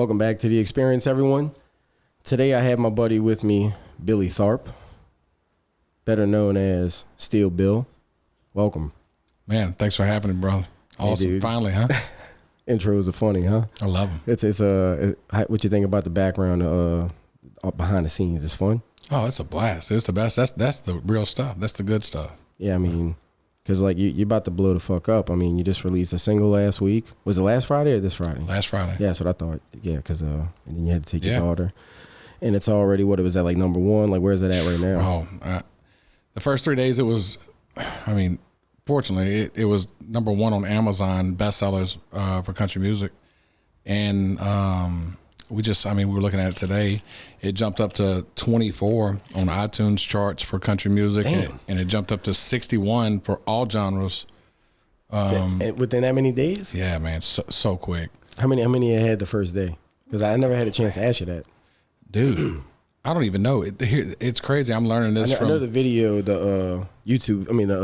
Welcome back to The Experience, everyone. Today I have my buddy with me, Billy Tharp, better known as Steel Bill. Welcome. Man, thanks for having me, bro. Awesome. Hey, finally, huh? Intros are funny, huh? I love them. What you think about the background behind the scenes? It's fun? Oh, it's a blast. It's the best. That's the real stuff. That's the good stuff. Yeah, I mean, because like you're about to blow the fuck up. I mean, you just released a single last week. Was it last Friday or this Friday? Last Friday. Yeah, that's what I thought. Yeah, because and then you had to take your daughter. And it's already, what, it was at like number one? Like, where's it at right now? Oh, the first 3 days it was, I mean, fortunately, it was number one on Amazon bestsellers for country music. And we were looking at it today. It jumped up to 24 on iTunes charts for country music. And it jumped up to 61 for all genres. Within that many days? Yeah, man, so quick. How many you had the first day? Because I never had a chance to ask you that. Dude, I don't even know. It's crazy. I'm learning this I know the video, the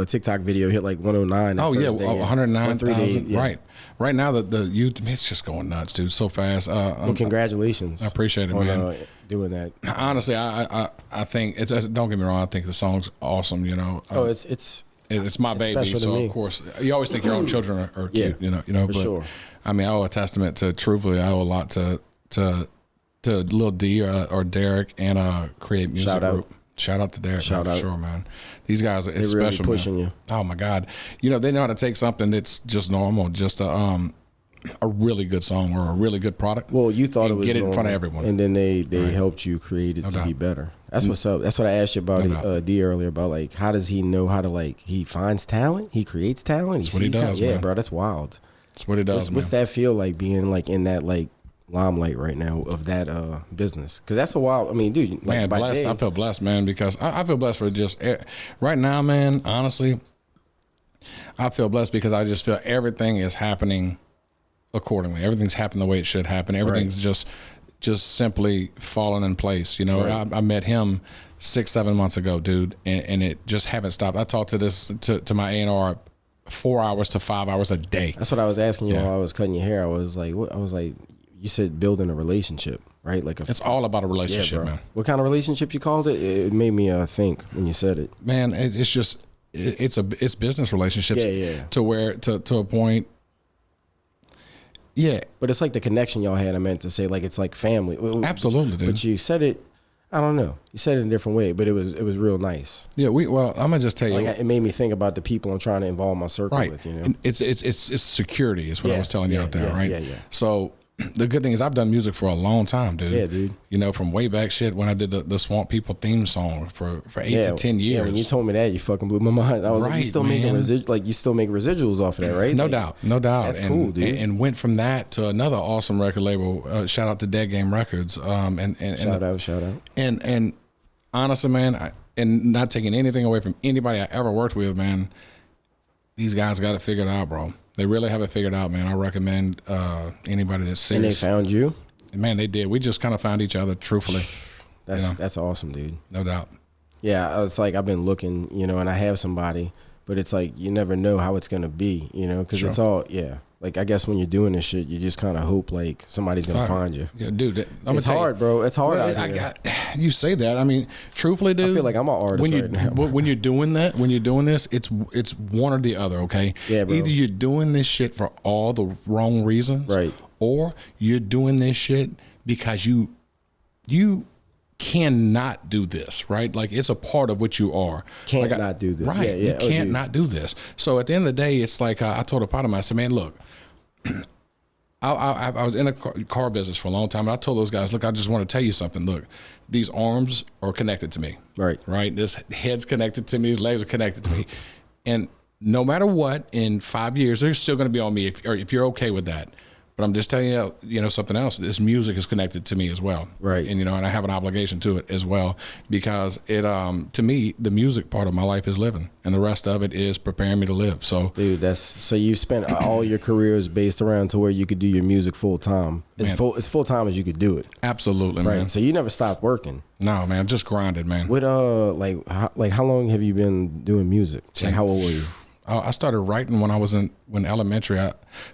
TikTok video hit like 109. Oh, yeah, 109,000. Yeah. Right. Right now, the YouTube, it's just going nuts, dude, so fast. Well, congratulations. I appreciate it, man. Doing that. Honestly, I think, don't get me wrong, I think the song's awesome, you know. It's my baby, so of course, you always think your own children are cute, you know. For sure. I mean, I owe a testament to, truthfully, I owe a lot to Lil D or Derek and Create Music Group. Shout out to Derek. Shout out. Sure, man. These guys are special, really pushing you. Oh my God. You know, they know how to take something that's just normal, just a really good song or a really good product. Well, you thought it was get it in front of everyone. And then they helped you create it to be better. That's what's up. That's what I asked you about D earlier, about like, how does he know how to, like, he finds talent? He creates talent? That's what he does, man. Yeah, bro, that's wild. That's what he does, What's that feel like, being like in that like limelight right now of that business? Because that's a wild, I mean, dude, like, man, blessed. I feel blessed, man, because I feel blessed for just right now, man. Honestly, I feel blessed because I just feel everything is happening accordingly. Everything's happening the way it should happen. Everything's just simply falling in place. You know, I met him 6-7 months ago, dude, and it just haven't stopped. I talked to my A&R 4 hours to 5 hours a day. That's what I was asking you while I was cutting your hair. I was like, you said building a relationship, right? Like it's all about a relationship, man. What kind of relationship you called it? It made me think when you said it. Man, it's just it's business relationships. Yeah. To where to a point. Yeah, but it's like the connection y'all had. I meant to say, like, it's like family. Absolutely, dude. But you said it, I don't know. You said it in a different way, but it was real nice. Yeah, I'm gonna just tell you. Like, it made me think about the people I'm trying to involve my circle with. You know, and it's security is what I was telling you out there, right? Yeah. So the good thing is I've done music for a long time, dude. Yeah, dude. You know, from way back shit when I did the Swamp People theme song for 8 to 10 years. Yeah, when you told me that, you fucking blew my mind. I was like, you still making residuals off of that, right? No doubt. That's cool, dude. And went from that to another awesome record label. Shout out to Dead Game Records. Shout out. And honestly, man, and not taking anything away from anybody I ever worked with, man, these guys got it figured out, bro. They really have it figured out, man. I recommend anybody that's serious. And they found you? Man, they did. We just kind of found each other, truthfully. That's awesome, dude. No doubt. Yeah, it's like I've been looking, you know, and I have somebody, but it's like you never know how it's going to be, you know, because it's all, like, I guess when you're doing this shit, you just kind of hope, like, somebody's going to find you. Yeah, dude. It's hard, bro. It's hard out here. You say that. I mean, truthfully, dude. I feel like I'm an artist right now. When you're doing that, when you're doing this, it's one or the other, okay? Yeah, bro. Either you're doing this shit for all the wrong reasons. Right. Or you're doing this shit because you cannot do this, right? Like, it's a part of what you are. Not do this. Right. Yeah. You can't not do this. So at the end of the day, it's like I told a part of mine, I said, man, look, I was in a car business for a long time, and I told those guys, look, I just want to tell you something. Look, these arms are connected to me. Right. This head's connected to me. These legs are connected to me. And no matter what, in 5 years, they're still going to be on me if you're okay with that. But I'm just telling you, you know, something else. This music is connected to me as well. Right. And, you know, and I have an obligation to it as well because it, to me, the music part of my life is living and the rest of it is preparing me to live. So, dude, so you spent all your careers based around to where you could do your music full time. As full time as you could do it. Absolutely, right. Man. So you never stopped working. No, man, just grinded, man. What, how long have you been doing music? Like, how old were you? I started writing when I was in elementary.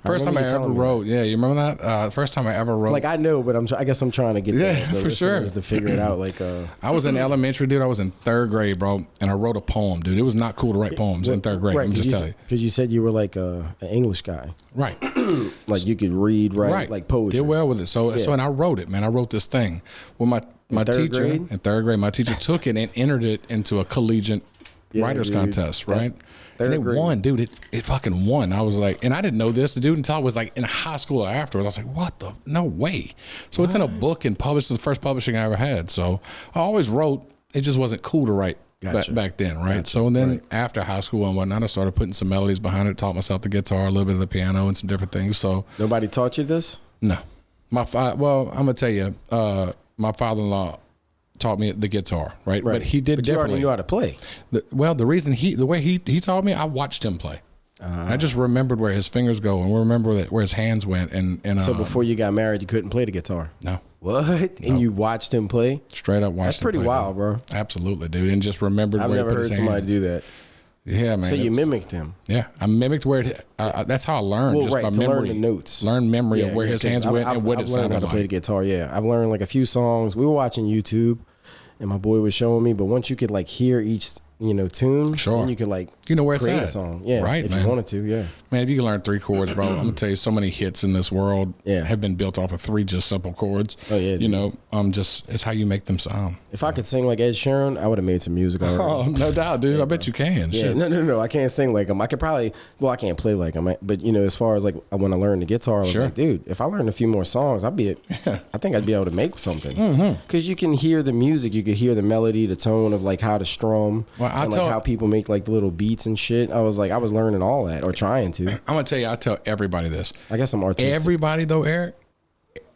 First time I ever wrote. Yeah, you remember that? First time I ever wrote. Like I know, but I guess I'm trying to get the for sure to figure it out. Like I was in elementary, dude. I was in 3rd grade, bro, and I wrote a poem, dude. It was not cool to write poems in 3rd grade. Right, I'm just telling you. Because you said you were like an English guy, right? Like you could read, write, like poetry. Did well with it. So and I wrote it, man. I wrote this thing. Well, my teacher in 3rd grade, my teacher took it and entered it into a collegiate writers contest, right? And it won, dude. It fucking won. I was like, and I didn't know this, dude, until I was like in high school or afterwards. I was like, what the? No way. So it's in a book and published. It's the first publishing I ever had. So I always wrote. It just wasn't cool to write back then, right? So and then after high school and whatnot, I started putting some melodies behind it. Taught myself the guitar, a little bit of the piano, and some different things. So nobody taught you this? No. Well, I'm gonna tell you, my father-in-law taught me the guitar, right? But he did differently. You already knew how to play. The way he taught me, I watched him play. I just remembered where his fingers go and remember where his hands went. And so before you got married, you couldn't play the guitar? No. What? No. And you watched him play? Straight up watched him play. That's pretty wild, bro. Absolutely, dude. And just remembered I've where never he put heard his somebody hands. do that. Yeah, man. So you mimicked him. Yeah, I mimicked where that's how I learned. Well, just by memory. Learn the notes. Learn memory of where his hands went and what it sounded like. I've learned how to play the guitar, yeah. I've learned like a few songs. We were watching YouTube, and my boy was showing me, but once you could like hear each tune, then you could like where it's create at. A song, yeah, right, if man. you wanted to, yeah. Man, if you can learn 3 chords, bro, I'm gonna tell you, so many hits in this world have been built off of 3 just simple chords. Oh yeah, it's how you make them sound. If I could sing like Ed Sheeran, I would have made some music already. Oh, no doubt, dude. I bet you can. Yeah, shit. no, I can't sing like him. I could probably, I can't play like him, but as far as like when I learned the guitar, I was like, dude, if I learned a few more songs, I think I'd be able to make something. Because you can hear the music, you could hear the melody, the tone of like how to strum, and like how people make like the little beats and shit. I was learning all that, or trying to. I'm gonna tell you, I tell everybody this. I guess I'm artistic. Everybody though, Eric.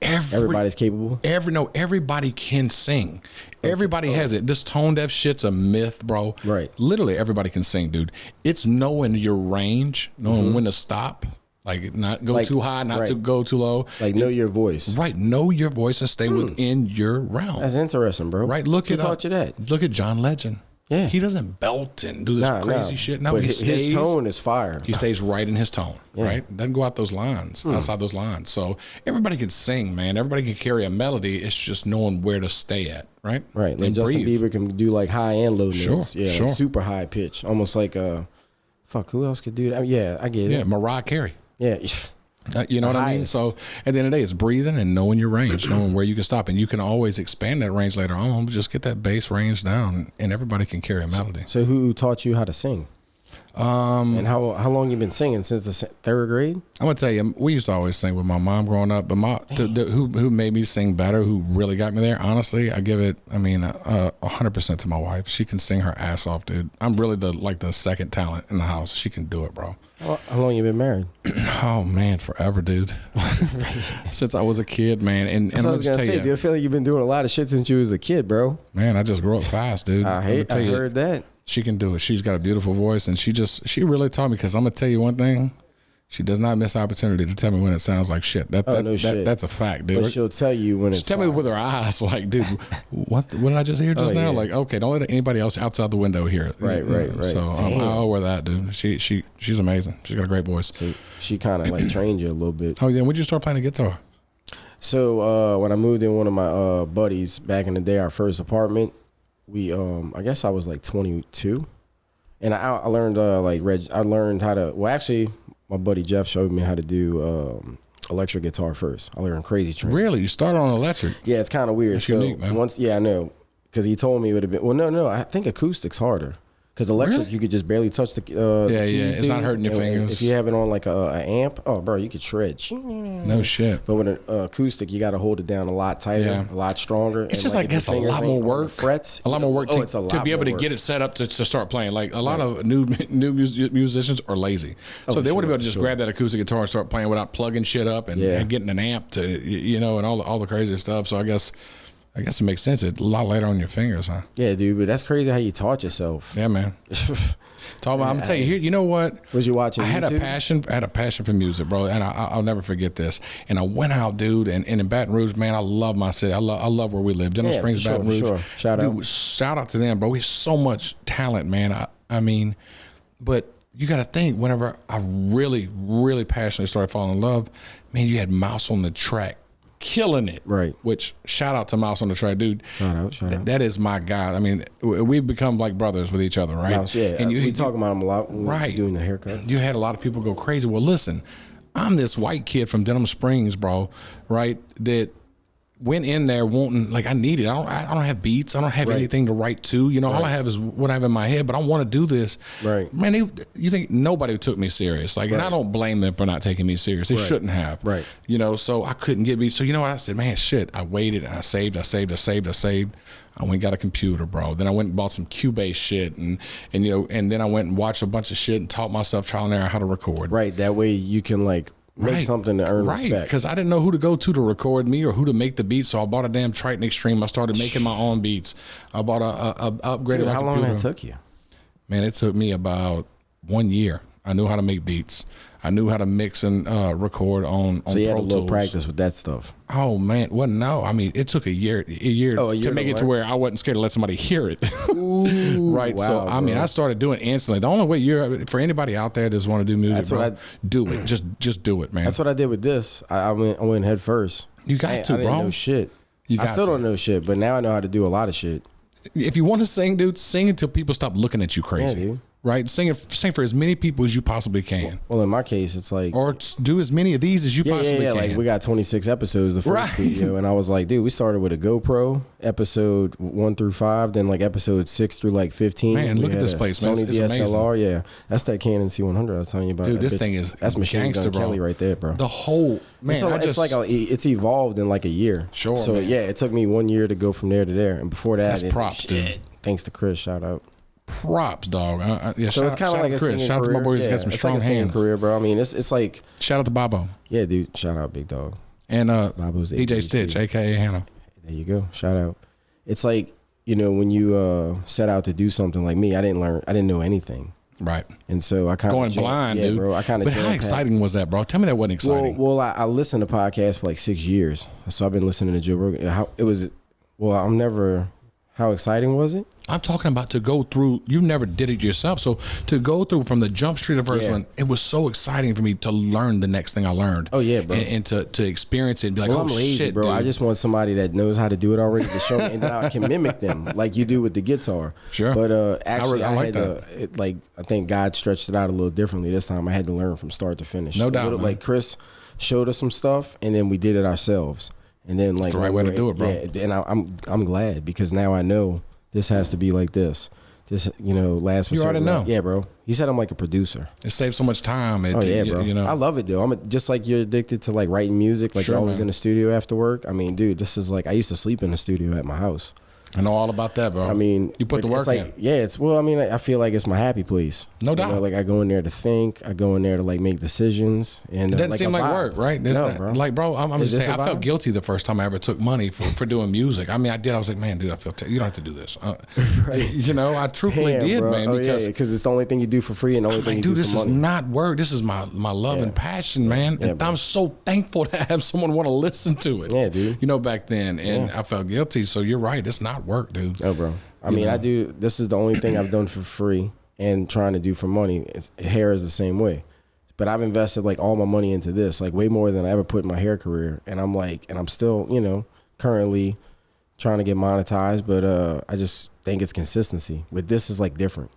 Everybody's capable. Everybody can sing. Everybody has it. This tone deaf shit's a myth, bro. Right. Literally, everybody can sing, dude. It's knowing your range, knowing when to stop. Like not go too high, not to go too low. Like know your voice. Right. Know your voice and stay within your realm. That's interesting, bro. Right. Who taught you that? Look at John Legend. Yeah. He doesn't belt and do this crazy shit. No, but his tone is fire. He stays right in his tone, right? Doesn't go out those lines, outside those lines. So everybody can sing, man. Everybody can carry a melody. It's just knowing where to stay at, right? Right. Like Justin Bieber can do like high and low notes. Yeah, sure. Like super high pitch. Almost like who else could do that? Yeah, I get it. Yeah, Mariah Carey. Yeah. You know what I mean? So at the end of the day, it's breathing and knowing your range, knowing where you can stop. And you can always expand that range later on. Just get that bass range down, and everybody can carry a melody. So who taught you how to sing? And how long you been singing? Since the 3rd grade? I'm gonna tell you, we used to always sing with my mom growing up, but who made me sing better, who really got me there, honestly, I give it 100% to my wife. She can sing her ass off, dude. I'm really the second talent in the house. She can do it, bro. How long you been married? Oh man, forever, dude. Since I was a kid, man. And I was gonna say, dude, I feel like you've been doing a lot of shit since you was a kid, bro. Man, I just grew up fast, dude. I heard that. She can do it. She's got a beautiful voice, and she really taught me, because I'm gonna tell you one thing. She does not miss opportunity to tell me when it sounds like shit. That's a fact, dude. But she'll tell you when it's tell me with her eyes, like, dude, what did I just hear just now? Like, okay, don't let anybody else outside the window hear it. Right. So I owe her that, dude. She's amazing. She's got a great voice. So she kind of like trained you a little bit. Oh yeah, when'd you start playing the guitar? So when I moved in, one of my buddies back in the day, our first apartment, we I guess I was like 22, and I learned I learned how to. Well, actually, my buddy Jeff showed me how to do electric guitar first. I learned Crazy Train. Really? You started on electric? Yeah, it's kind of weird. That's unique, man. I know, because he told me it would have been. Well, no, I think acoustic's harder. Because electric, you could just barely touch the keys. It's not hurting your fingers. If you have it on like a amp, oh, bro, you could shred. No shit. But with an acoustic, you got to hold it down a lot tighter, a lot stronger. It's just like it's a lot more work. Frets, a lot more work to be able to get it set up to start playing. Like a lot of new musicians are lazy, so they want to be able to just grab that acoustic guitar and start playing without plugging shit up and getting an amp to and all the crazy stuff. So I guess it makes sense. It's a lot lighter on your fingers, huh? Yeah, dude, but that's crazy how you taught yourself. Yeah, man. I'm telling you, you know what? Was you watching YouTube? I had a passion for music, bro, and I'll never forget this. And I went out, dude, and in Baton Rouge, man, I love my city. I love where we live. Denham Springs, Baton Rouge. Sure. Shout out to them, bro. We have so much talent, man. I mean, but you got to think, whenever I really, really passionately started falling in love, man, you had Mouse on the track, killing it. Right. Which, shout out to Mouse on the track, dude. Shout out. That is my guy. I mean, we've become like brothers with each other, right? Mouse, yeah. And we talk about him a lot when right. doing the haircut. You had a lot of people go crazy. Well, listen, I'm this white kid from Denham Springs, bro, right, that went in there wanting, like, I need it. I don't have beats. I don't have anything to write to. You know, all I have is what I have in my head, but I want to do this. Right. Man, you think nobody took me serious. Like, and I don't blame them for not taking me serious. They shouldn't have. Right. You know, so I couldn't get beats. So, you know what? I said, man, shit. I waited. I saved. I went and got a computer, bro. Then I went and bought some Cubase shit, and you know, and then I went and watched a bunch of shit and taught myself trial and error how to record. Right. That way you can, like, make something to earn respect. Because I didn't know who to go to record me or who to make the beats, so I bought a damn Triton Extreme. I started making my own beats. I bought a upgraded my how computer. long that took you? Man, it took me about 1 year. I knew how to make beats. I knew how to mix and record on So you had Pro a little Tools. practice with that stuff. Oh man, well no, I mean it took a year to make it to where I wasn't scared to let somebody hear it. Ooh, right. Wow, so I mean I started doing it instantly. The only way for anybody out there that's want to do music, do it. Just do it, man. That's what I did with this. I went head first. You got to, I bro. didn't know shit. I still don't know shit, but now I know how to do a lot of shit. If you want to sing, dude, sing until people stop looking at you crazy. Yeah, dude. Right? Sing for as many people as you possibly can. Well, in my case, it's like... Or do as many of these as you possibly can. Like, we got 26 episodes the first video, and I was like, dude, we started with a GoPro, episode 1 through 5, then like episode 6 through like 15. Man, look at this place, man. Sony it's DSLR, amazing. yeah. That's that Canon C100 I was telling you about. Dude, this thing is That's Machine gangster, Gun Kelly right there, bro. The whole... Man, it's evolved in like a year. Sure, So, man. yeah, it took me 1 year to go from there to there, and before that... That's props, dude. Thanks to Chris, shout out. Props, dog. Yeah, so it's kind of like a singing shout career. out to my boys. Got some strong like a singing hands. career, bro. I mean, it's like... Shout out to Bobo. Yeah, dude. Shout out, big dog. And Bobo's DJ ADHD. Stitch, a.k.a. Hannah. There you go. Shout out. It's like, you know, when you set out to do something like me, I didn't know anything. Right. And so I kind of... Going blind, dude. Bro, I kind of... But how exciting was that, bro? Tell me that wasn't exciting. Well, I listened to podcasts for like 6 years. So I've been listening to Joe Rogan. How exciting was it? I'm talking about to go through. You never did it yourself, so to go through from the jump street of first one, it was so exciting for me to learn the next thing I learned. Oh yeah, bro, and to experience it and be like, I'm lazy, shit, bro. dude. I just want somebody that knows how to do it already to show me, and then I can mimic them like you do with the guitar. Sure. But actually, I like had to, I think God stretched it out a little differently this time. I had to learn from start to finish. No doubt, man. Like Chris showed us some stuff, and then we did it ourselves. And then like it's the right way to do it, bro. Yeah, and I'm glad because now I know. This has to be like this. This, you know, lasts for you already know. Yeah, bro. He said I'm like a producer. It saves so much time. Oh yeah, bro. You know, I love it, dude. I'm just like you're addicted to like writing music. Like sure, you're always man. in the studio after work. I mean, dude, this is like I used to sleep in the studio at my house. I know all about that, bro. I mean, you put the work in. Yeah, I mean, I feel like it's my happy place. No doubt. You know, like I go in there to think. I go in there to like make decisions. And it doesn't seem like work, right? No, bro. Like, bro, I'm just saying. I felt guilty the first time I ever took money for doing music. I mean, I did. I was like, man, dude, I feel you don't have to do this. Right. You know, I truthfully did, bro. man. Because it's the only thing you do for free and the only thing you do for money. Dude, this is not work. This is my love and passion, man. Yeah, and I'm so thankful to have someone want to listen to it. Yeah, dude. You know, back then, and I felt guilty. So you're right. It's not work, dude. No, bro. I mean, this is the only thing I've done for free and trying to do for money. Hair is the same way. But I've invested like all my money into this, like way more than I ever put in my hair career. And I'm still, you know, currently trying to get monetized, but I just think it's consistency. With this is like different.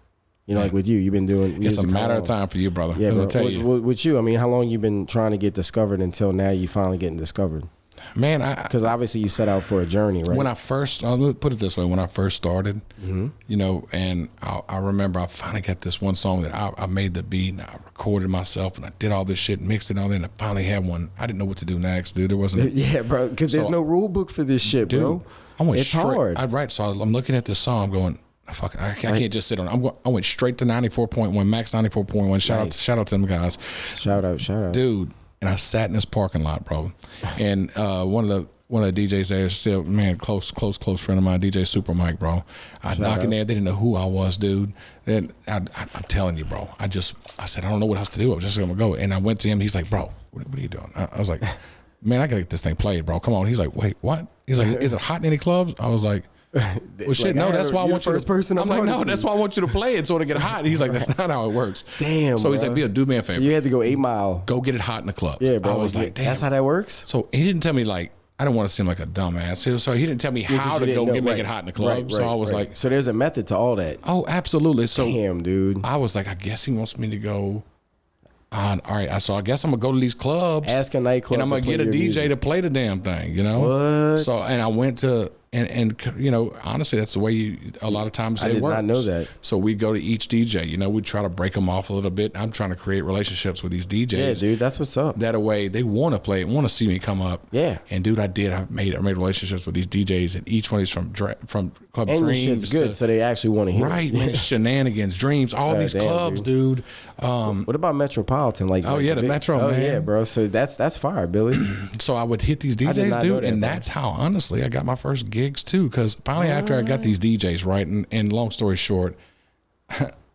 You know, like with you've been doing music. It's a matter of time for you, brother. Yeah, bro. Tell you. With you, I mean, how long you been trying to get discovered until now you finally getting discovered? Man, because obviously you set out for a journey, right? When I first, I'll put it this way, when I first started, you know, and I remember I finally got this one song that I made the beat and I recorded myself and I did all this shit, mixed it all in, and I finally had one. I didn't know what to do next, dude. There wasn't. Yeah, bro, because there's no rule book for this shit, dude, bro. It's hard. So I'm looking at this song, I'm going, fuck, I can't just sit on it. I went straight to 94.1, max 94.1. Shout out to them guys. Shout out, dude. And I sat in this parking lot, bro. And one of the DJs there is still, man, close friend of mine, DJ Super Mike, bro. I knock in there. They didn't know who I was, dude. And I'm telling you, bro. I said, I don't know what else to do. I was just gonna go. And I went to him. He's like, bro, what are you doing? I was like, man, I gotta get this thing played, bro. Come on. He's like, wait, what? He's like, is it hot in any clubs? I was like, Well, shit, no, that's why I want you to. Person I'm like, no, that's why I want you to play it so to get hot. He's like, that's not how it works. Damn. So he's like, be a dude man favor. So you had to go 8 Mile. Go get it hot in the club. Yeah, bro. I was like, damn. That's how that works. So he didn't tell me like. I don't want to seem like a dumbass. So he didn't tell me how to go make it hot in the club. So I was like, so there's a method to all that. Oh, absolutely. So damn, dude. I was like, I guess he wants me to go on. All right. So I guess I'm gonna go to these clubs. Ask a nightclub. And I'm gonna get a DJ to play the damn thing, you know? What? So, and I went to, and you know, honestly, that's the way a lot of times it works. I did not know that. So we go to each DJ, you know, we try to break them off a little bit. I'm trying to create relationships with these DJs. Yeah, dude, that's what's up. That way they want to play it, want to see me come up. Yeah. And dude, I did. I made relationships with these DJs, and each one is from Club and Dreams. And shit's good, so they actually want to hear right, it. Man, Shenanigans, Dreams, all these clubs, dude. What about Metropolitan? Like, the Metro, man. Yeah, bro. So that's fire, Billy. So I would hit these DJs, dude, and that's how honestly I got my first gigs too. Because finally, after I got these DJs right, and long story short,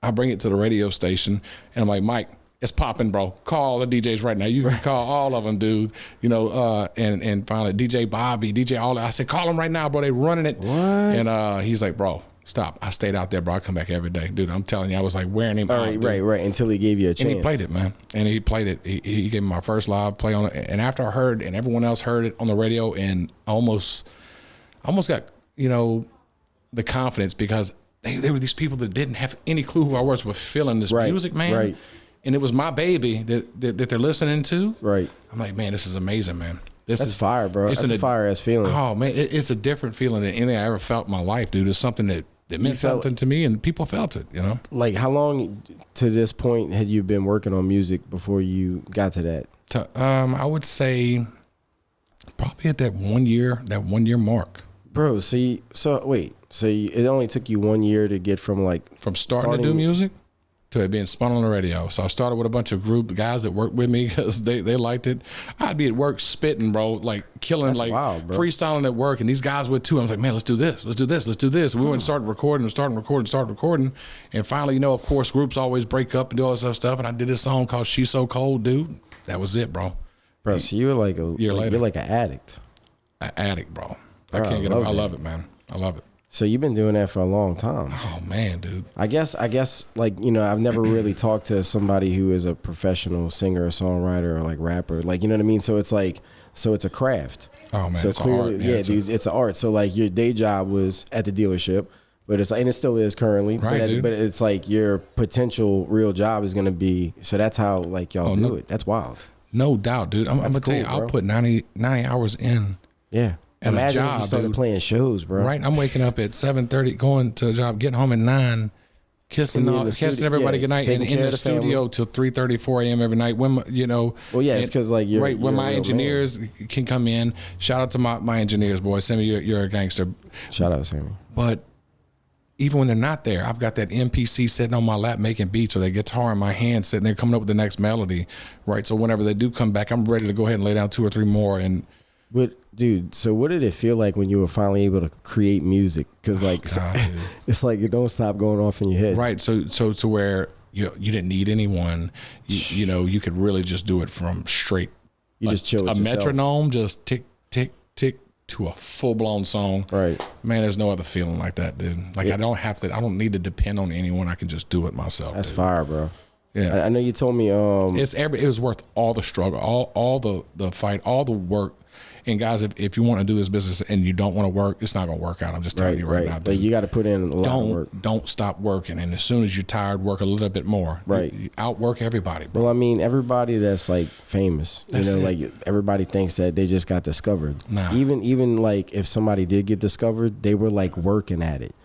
I bring it to the radio station, and I'm like, Mike, it's popping, bro. Call the DJs right now. You can call all of them, dude. You know, and finally, DJ Bobby, DJ all. I said, call them right now, bro. They running it. What? And he's like, bro, stop. I stayed out there, bro. I come back every day, dude. I'm telling you, I was like wearing him out. Right. Until he gave you a chance. And he played it, man. And he played it. He gave me my first live play on it. And after I heard, and everyone else heard it on the radio, and I almost got, you know, the confidence, because they were these people that didn't have any clue who I was, were feeling this music, man. Right. And it was my baby that they're listening to. Right. I'm like, man, this is amazing, man. That's fire, bro. That's a fire-ass feeling. Oh, man, it's a different feeling than anything I ever felt in my life, dude. It's something that meant something to me, and people felt it, you know? Like, how long to this point had you been working on music before you got to that? I would say probably at that 1 year mark. Bro, so it only took you 1 year to get from starting to do music to it being spun on the radio. So I started with a bunch of guys that worked with me because they liked it. I'd be at work spitting, bro, like killing, that's like wild, bro. Freestyling at work, and these guys would too. I was like, man, let's do this. We went and started recording, and finally, you know, of course, groups always break up and do all this other stuff. And I did this song called "She's So Cold," dude. That was it, bro. Bro, so you were like you're like an addict. An addict, bro. I can't get it. I love it, man. I love it. So you've been doing that for a long time. Oh man, dude. I guess like, you know, I've never really talked to somebody who is a professional singer or songwriter or like rapper. Like, you know what I mean? So it's a craft. Oh man, so it's clearly, art. Yeah, dude, it's an art. So like your day job was at the dealership, but it's like, and it still is currently. Right, but it's like your potential real job is gonna be. So that's how like y'all do it. That's wild. No doubt, dude. I'm gonna tell you, I'll put 90 hours in. Yeah. Imagine if you started playing shows, bro. Right, I'm waking up at 7:30, going to a job, getting home at 9, kissing everybody goodnight, and in the studio till 3:30, 4 a.m. every night. When you know, well, yeah, it's because like when my engineers can come in. Shout out to my engineers, boy. Sammy, you're a gangster. Shout out, Sammy. But even when they're not there, I've got that MPC sitting on my lap making beats, or the guitar in my hand sitting there coming up with the next melody. Right, so whenever they do come back, I'm ready to go ahead and lay down 2 or 3 more and. But dude, so what did it feel like when you were finally able to create music? Because like, it's like it don't stop going off in your head. Right. So to where you didn't need anyone, you know, you could really just do it from straight. You just chill with yourself. Metronome, just tick, tick, tick to a full blown song. Right. Man, there's no other feeling like that, dude. Like I don't need to depend on anyone. I can just do it myself. That's dude. Fire, bro. Yeah. I know you told me it was worth all the struggle, all the fight, all the work. And guys, if you want to do this business and you don't want to work, it's not going to work out. I'm just telling you right now. But you got to put in a lot of work. Don't stop working. And as soon as you're tired, work a little bit more. Right. You outwork everybody, bro. Well, I mean, everybody that's like famous, like everybody thinks that they just got discovered. Nah. Even like if somebody did get discovered, they were like working at it.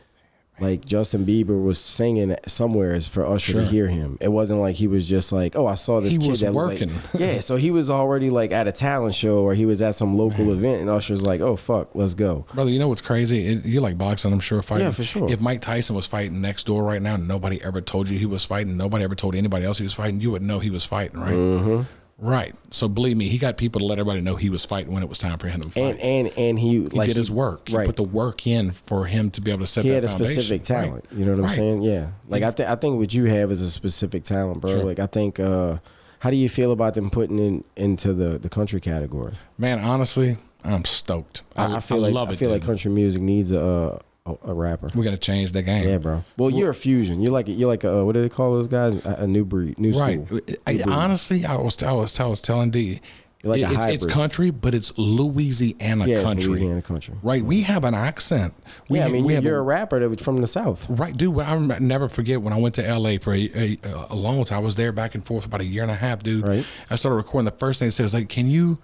Like Justin Bieber was singing somewhere for Usher to hear him. It wasn't like he was just like, oh, I saw this kid that working. Yeah, so he was already like at a talent show or he was at some local event, and Usher's like, oh fuck, let's go. Brother, you know what's crazy? You like boxing, I'm sure, fighting. Yeah, for sure. If Mike Tyson was fighting next door right now, nobody ever told you he was fighting, nobody ever told anybody else he was fighting, you would know he was fighting, right? Mm-hmm. Right. So believe me, he got people to let everybody know he was fighting when it was time for him to fight. And he did his work. He put the work in for him to be able to set that foundation. He had a specific talent. Right. You know what I'm saying? Yeah. Like I think what you have is a specific talent, bro. Sure. Like I think how do you feel about them putting into the country category? Man, honestly, I'm stoked. I feel like country music needs a a rapper. We got to change the game. Yeah, bro. Well, you're a fusion. You're like a what do they call those guys? A new breed, new school. Right. Honestly, I was telling D. Like it's country, but it's Louisiana country. It's Louisiana country. Right. We have an accent. You're a rapper that was from the South. Right, dude. I never forget when I went to LA for a long time. I was there back and forth for about a year and a half, dude. Right. I started recording. The first thing it said was like, can you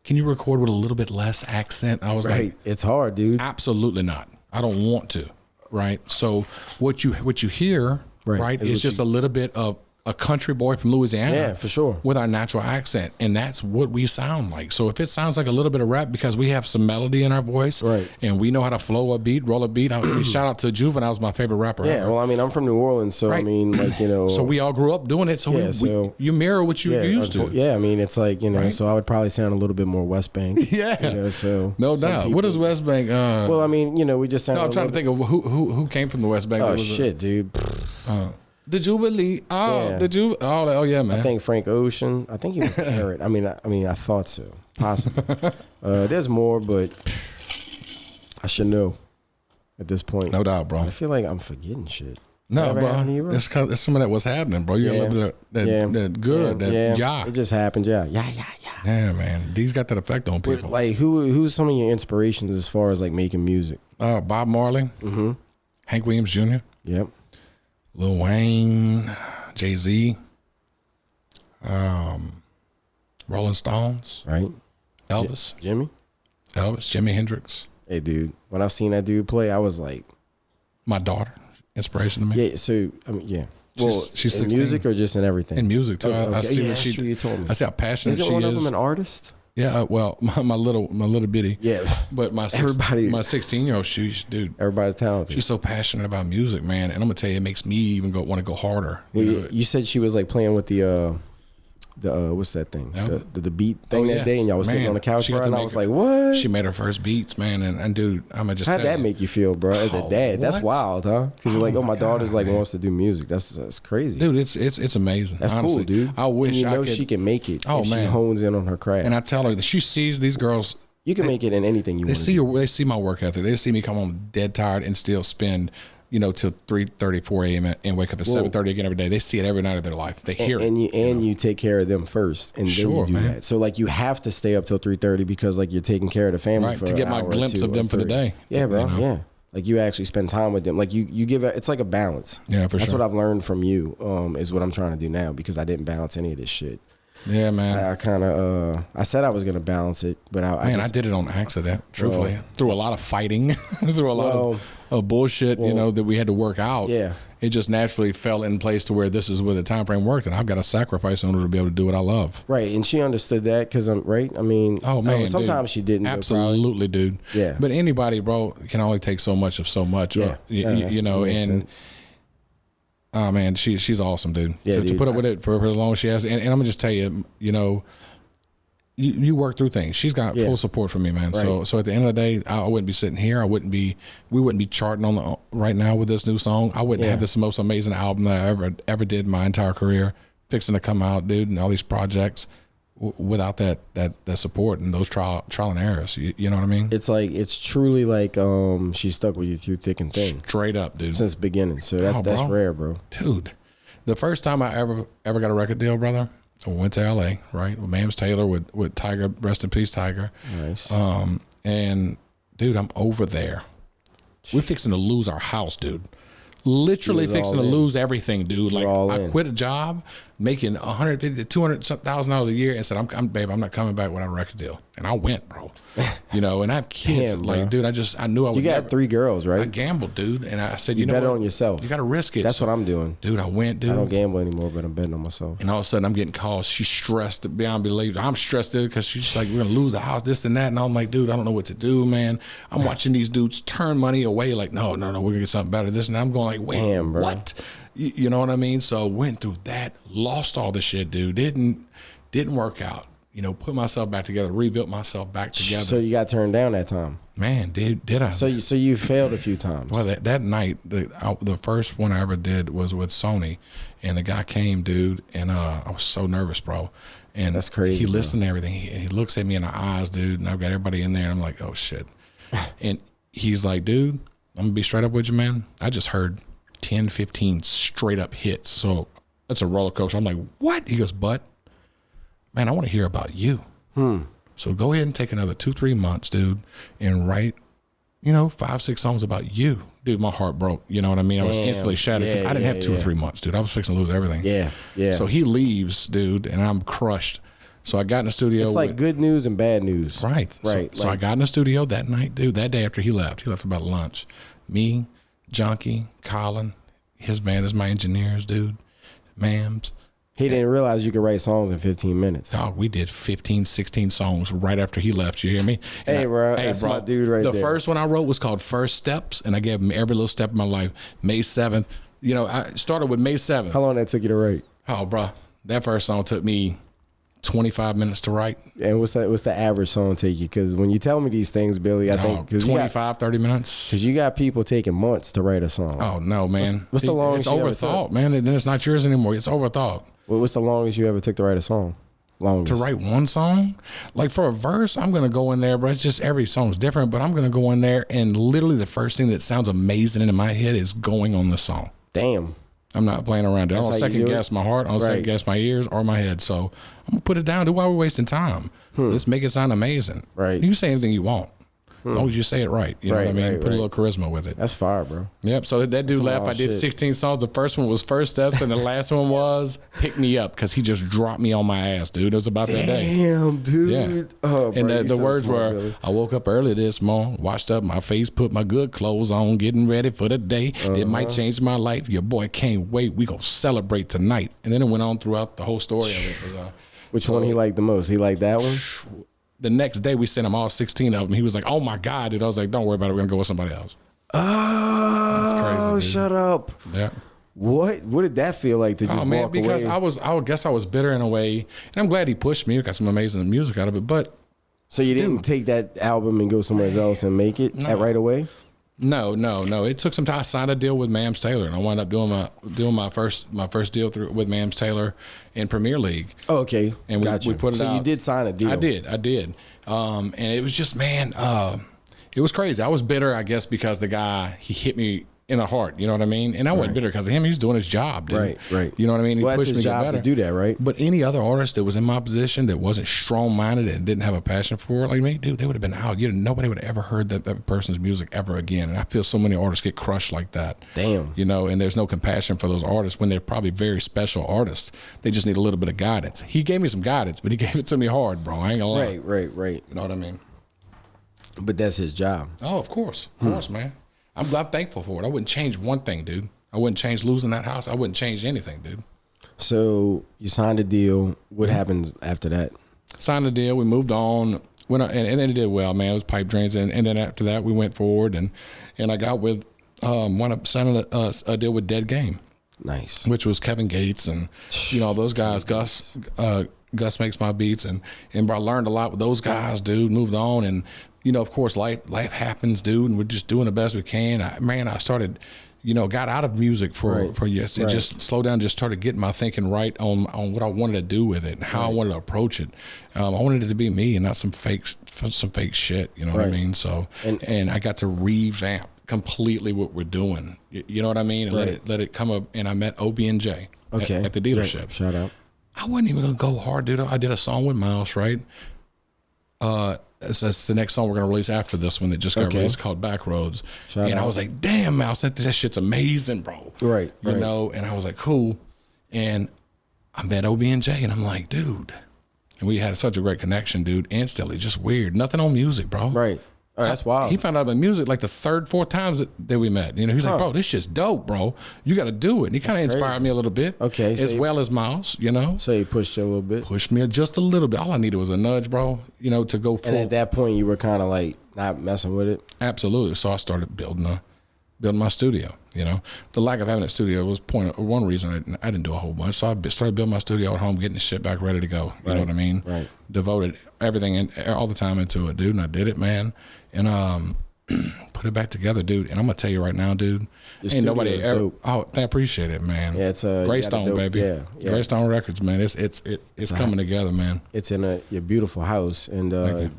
record with a little bit less accent? I was like, it's hard, dude. Absolutely not. I don't want to. Right. So what you hear, right, is just a little bit of a country boy from Louisiana. Yeah, for sure. With our natural accent. And that's what we sound like. So if it sounds like a little bit of rap because we have some melody in our voice, right, and we know how to flow a beat, roll a beat. Shout out to Juvenile's my favorite rapper. Yeah, ever. well, I mean, I'm from New Orleans, so right. I mean, like, you know. So we all grew up doing it. So, you mirror what you're used to. Yeah, I mean, it's like, you know, right. So I would probably sound a little bit more West Bank. Yeah. You know, so. No doubt. What is West Bank? Well, I mean, you know, we just sound. No, I'm trying to think of who came from the West Bank. Oh, shit, dude. The Jubilee. Oh, yeah. Oh, yeah, man. I think Frank Ocean. I think he was a parrot. I mean, I thought so. Possibly. There's more, but I should know at this point. No doubt, bro. I feel like I'm forgetting shit. No, bro. It's some of that was happening, bro. You got a little bit of that good, It just happened, yeah. Yeah, man. These got that effect on people. But, like, who's some of your inspirations as far as like making music? Bob Marley. Mm-hmm. Hank Williams Jr. Yep. Lil Wayne, Jay-Z, Rolling Stones, right? Elvis, Jimi Hendrix. Hey, dude, when I seen that dude play, I was like, my daughter, inspiration to me. Yeah, so I mean, yeah. Well, she's in 16. music or just in everything? In music too. Okay. I see what you told me. I see how passionate she is. Isn't one of them an artist? Yeah, well, my little bitty. Yeah, but my 16-year-old, dude. Everybody's talented. She's so passionate about music, man. And I'm gonna tell you, it makes me even want to go harder. You said she was like playing with the what's that thing? The beat thing that day, and y'all was sitting on the couch, bro. And I was like, what? She made her first beats, man. And dude, I'm gonna just. How'd that make you feel, bro? As a dad, that's wild, huh? Because you're like, oh, my daughter's like wants to do music. That's crazy, dude. It's amazing. That's honestly. cool, dude. I wish I could. She can make it. Oh, if man, she hones in on her craft. And I tell her that she sees these girls. You can make it in anything you want. They see my work ethic. They see me come home dead tired and still spend, till 3:30, 4 a.m. and wake up at 7:30 again every day. They see it every night of their life. They hear it. You take care of them first, and then you do that. So like you have to stay up till 3:30 because like you're taking care of the family for to get my glimpse of them for the day. Yeah, bro. Yeah. Like you actually spend time with them. Like you give it's like a balance. Yeah, for sure. That's what I've learned from you. Is what I'm trying to do now because I didn't balance any of this shit. Yeah, man. I kind of I said I was gonna balance it, but I did it on accident. Truthfully, through a lot of fighting, through a lot of bullshit, that we had to work out. Yeah, it just naturally fell in place to where this is where the time frame worked, and I've got to sacrifice in order to be able to do what I love. Right, and she understood that because I'm right. I mean, sometimes she didn't. Absolutely, dude. Yeah, but anybody, bro, can only take so much of so much. Yeah, and. Oh man, she's awesome, dude. Yeah, to put up with it for as long as she has, and I'm gonna just tell you, you work through things. She's got full support from me, man. Right. So at the end of the day, I wouldn't be sitting here. We wouldn't be charting on right now with this new song. I wouldn't have this most amazing album that I ever did in my entire career, fixing to come out, dude, and all these projects. Without that support and those trial and errors, you know what I mean? It's like it's truly like she stuck with you through thick and thin, straight up, dude, since the beginning. So that's rare, bro. Dude, the first time I ever got a record deal, brother, I went to L.A. right with Mams Taylor with Tiger, rest in peace, Tiger. Nice. And dude, I'm over there. We're fixing to lose our house, dude. Literally fixing to lose everything, dude. Like I quit a job making $150,000 to $200,000 a year and said, I'm not coming back without a record deal. And I went, bro. And I have kids. Damn, dude, I knew I would. You got 3 girls, right? I gambled, dude. And I said, you bet on yourself. You got to risk it. That's what I'm doing. Dude, I went, dude. I don't gamble anymore, but I'm betting on myself. And all of a sudden I'm getting calls. She's stressed beyond belief. I'm stressed, dude, because she's like, we're going to lose the house, this and that. And I'm like, dude, I don't know what to do, man. I'm watching these dudes turn money away like, no, we're going to get something better. This and that. I'm going like, wait, damn, bro. What? You know what I mean? So went through that, lost all the shit, dude. Didn't work out. Put myself back together, rebuilt myself back together. So you got turned down that time, man? Did I? So you failed a few times. Well, that night, the first one I ever did was with Sony, and the guy came, dude, and I was so nervous, bro. And that's crazy. He listened to everything. He looks at me in the eyes, dude, and I've got everybody in there, and I'm like, oh shit. And he's like, dude, I'm gonna be straight up with you, man. I just heard 10, 15 straight up hits. So that's a roller coaster. I'm like, what? He goes, but man, I want to hear about you. So go ahead and take another 2-3 months, dude, and write, 5-6 songs about you. Dude, my heart broke. You know what I mean? I was instantly shattered because I didn't have 2 or 3 months, dude. I was fixing to lose everything. Yeah. So he leaves, dude, and I'm crushed. So I got in the studio. It's like good news and bad news. Right. So I got in the studio that night, dude, that day after he left. He left about lunch. Me, Junkie, Colin, his band is my engineers, dude, Mams. He didn't realize you could write songs in 15 minutes. Oh, we did 15, 16 songs right after he left. You hear me? That's my dude right there. The first one I wrote was called First Steps, and I gave him every little step of my life. May 7th. I started with May 7th. How long that took you to write? Oh, bro. That first song took me 25 minutes to write. And what's the average song take you? Because when you tell me these things, Billy, I think 25, 30 minutes. Because you got people taking months to write a song. Oh no, man! What's the longest? It's overthought, man. And then it's not yours anymore. It's overthought. Well, what's the longest you ever took to write a song? Longest. To write one song, like for a verse, I'm gonna go in there, but it's just every song's different. But I'm gonna go in there, and literally the first thing that sounds amazing in my head is going on the song. Damn. I'm not playing around. I don't second guess my heart. I don't second guess my ears or my head. So I'm gonna put it down. Dude, why are we wasting time? Let's make it sound amazing. Right. You can say anything you want. As long as you say it right. You know what I mean? Put a little charisma with it. That's fire, bro. Yep. So that dude left. I did 16 songs. The first one was First Steps, and the last one was Pick Me Up, because he just dropped me on my ass, dude. It was about that day. Damn, dude. Yeah. Oh, bro, and the words were, Billy. I woke up early this morning, washed up my face, put my good clothes on, getting ready for the day. It might change my life. Your boy can't wait. We gonna celebrate tonight. And then it went on throughout the whole story of it. Which one he liked the most? He liked that one? The next day we sent him all 16 of them. He was like, oh my God, dude. I was like, don't worry about it. We're gonna go with somebody else. Oh, that's crazy, dude. Shut up. Yeah. What did that feel like to just walk because away? I guess I was bitter in a way, and I'm glad he pushed me. We got some amazing music out of it, but so you didn't take that album and go somewhere else and make it right away? No. It took some time. I signed a deal with Mams Taylor, and I wound up doing my first deal with Mams Taylor in Premier League. Oh, okay. And we put it out. So you did sign a deal. I did. And it was just, man, it was crazy. I was bitter, I guess, because the guy, he hit me in the heart. You know what I mean? And I wasn't bitter because of him. He was doing his job, dude. Right. You know what I mean? He pushed that's his me job to get better. to do that, right? But any other artist that was in my position that wasn't strong-minded and didn't have a passion for it like me, dude, they would have been out. Nobody would have ever heard that person's music ever again. And I feel so many artists get crushed like that. Damn. And there's no compassion for those artists when they're probably very special artists. They just need a little bit of guidance. He gave me some guidance, but he gave it to me hard, bro. I ain't gonna lie. Right. You know what I mean? But that's his job. Oh, of course, man. I'm thankful for it. I wouldn't change one thing, dude. I wouldn't change losing that house. I wouldn't change anything, dude. So you signed a deal. What happens after that? Signed a deal. We moved on. And then it did well, man. It was pipe dreams. And then after that, we went forward. And I got with, wound up signing a deal with Dead Game. Nice. Which was Kevin Gates and, those guys. Gus makes my beats. And I learned a lot with those guys, dude. Moved on. And, of course, life happens, dude, and we're just doing the best we can. I started, got out of music for years. It just slowed down, just started getting my thinking right on what I wanted to do with it and how I wanted to approach it. I wanted it to be me and not some fake shit, you know what I mean? So, and I got to revamp completely what we're doing, you know what I mean? And let it come up, and I met OB&J at the dealership. Right. Shout out. I wasn't even going to go hard, dude. I did a song with Mouse, right? That's the next song we're going to release after this one that just got released, called Backroads. I was like, damn, Mouse, that shit's amazing, bro. Right. And I was like, cool. And I met OB&J, and I'm like, dude. And we had such a great connection, dude, instantly. Just weird. Nothing on music, bro. Right. Oh, that's wild. He found out about music like the third, fourth times that we met. He's like, bro, this shit's dope, bro. You got to do it. And he kind of inspired me a little bit. Okay. As well as Miles, So he pushed you a little bit? Pushed me just a little bit. All I needed was a nudge, bro, to go full. And at that point, you were kind of like not messing with it? Absolutely. So I started building my studio. The lack of having a studio was one reason I didn't do a whole bunch. So I started building my studio at home, getting the shit back ready to go. You know what I mean? Right. Devoted everything and all the time into it, dude. And I did it, man. And put it back together, dude. And I'm gonna tell you right now, dude, ain't nobody ever. Dope. Oh, I appreciate it, man. Yeah, it's Greystone, baby. Yeah. Greystone Records, man. It's coming together, man. It's in your beautiful house, and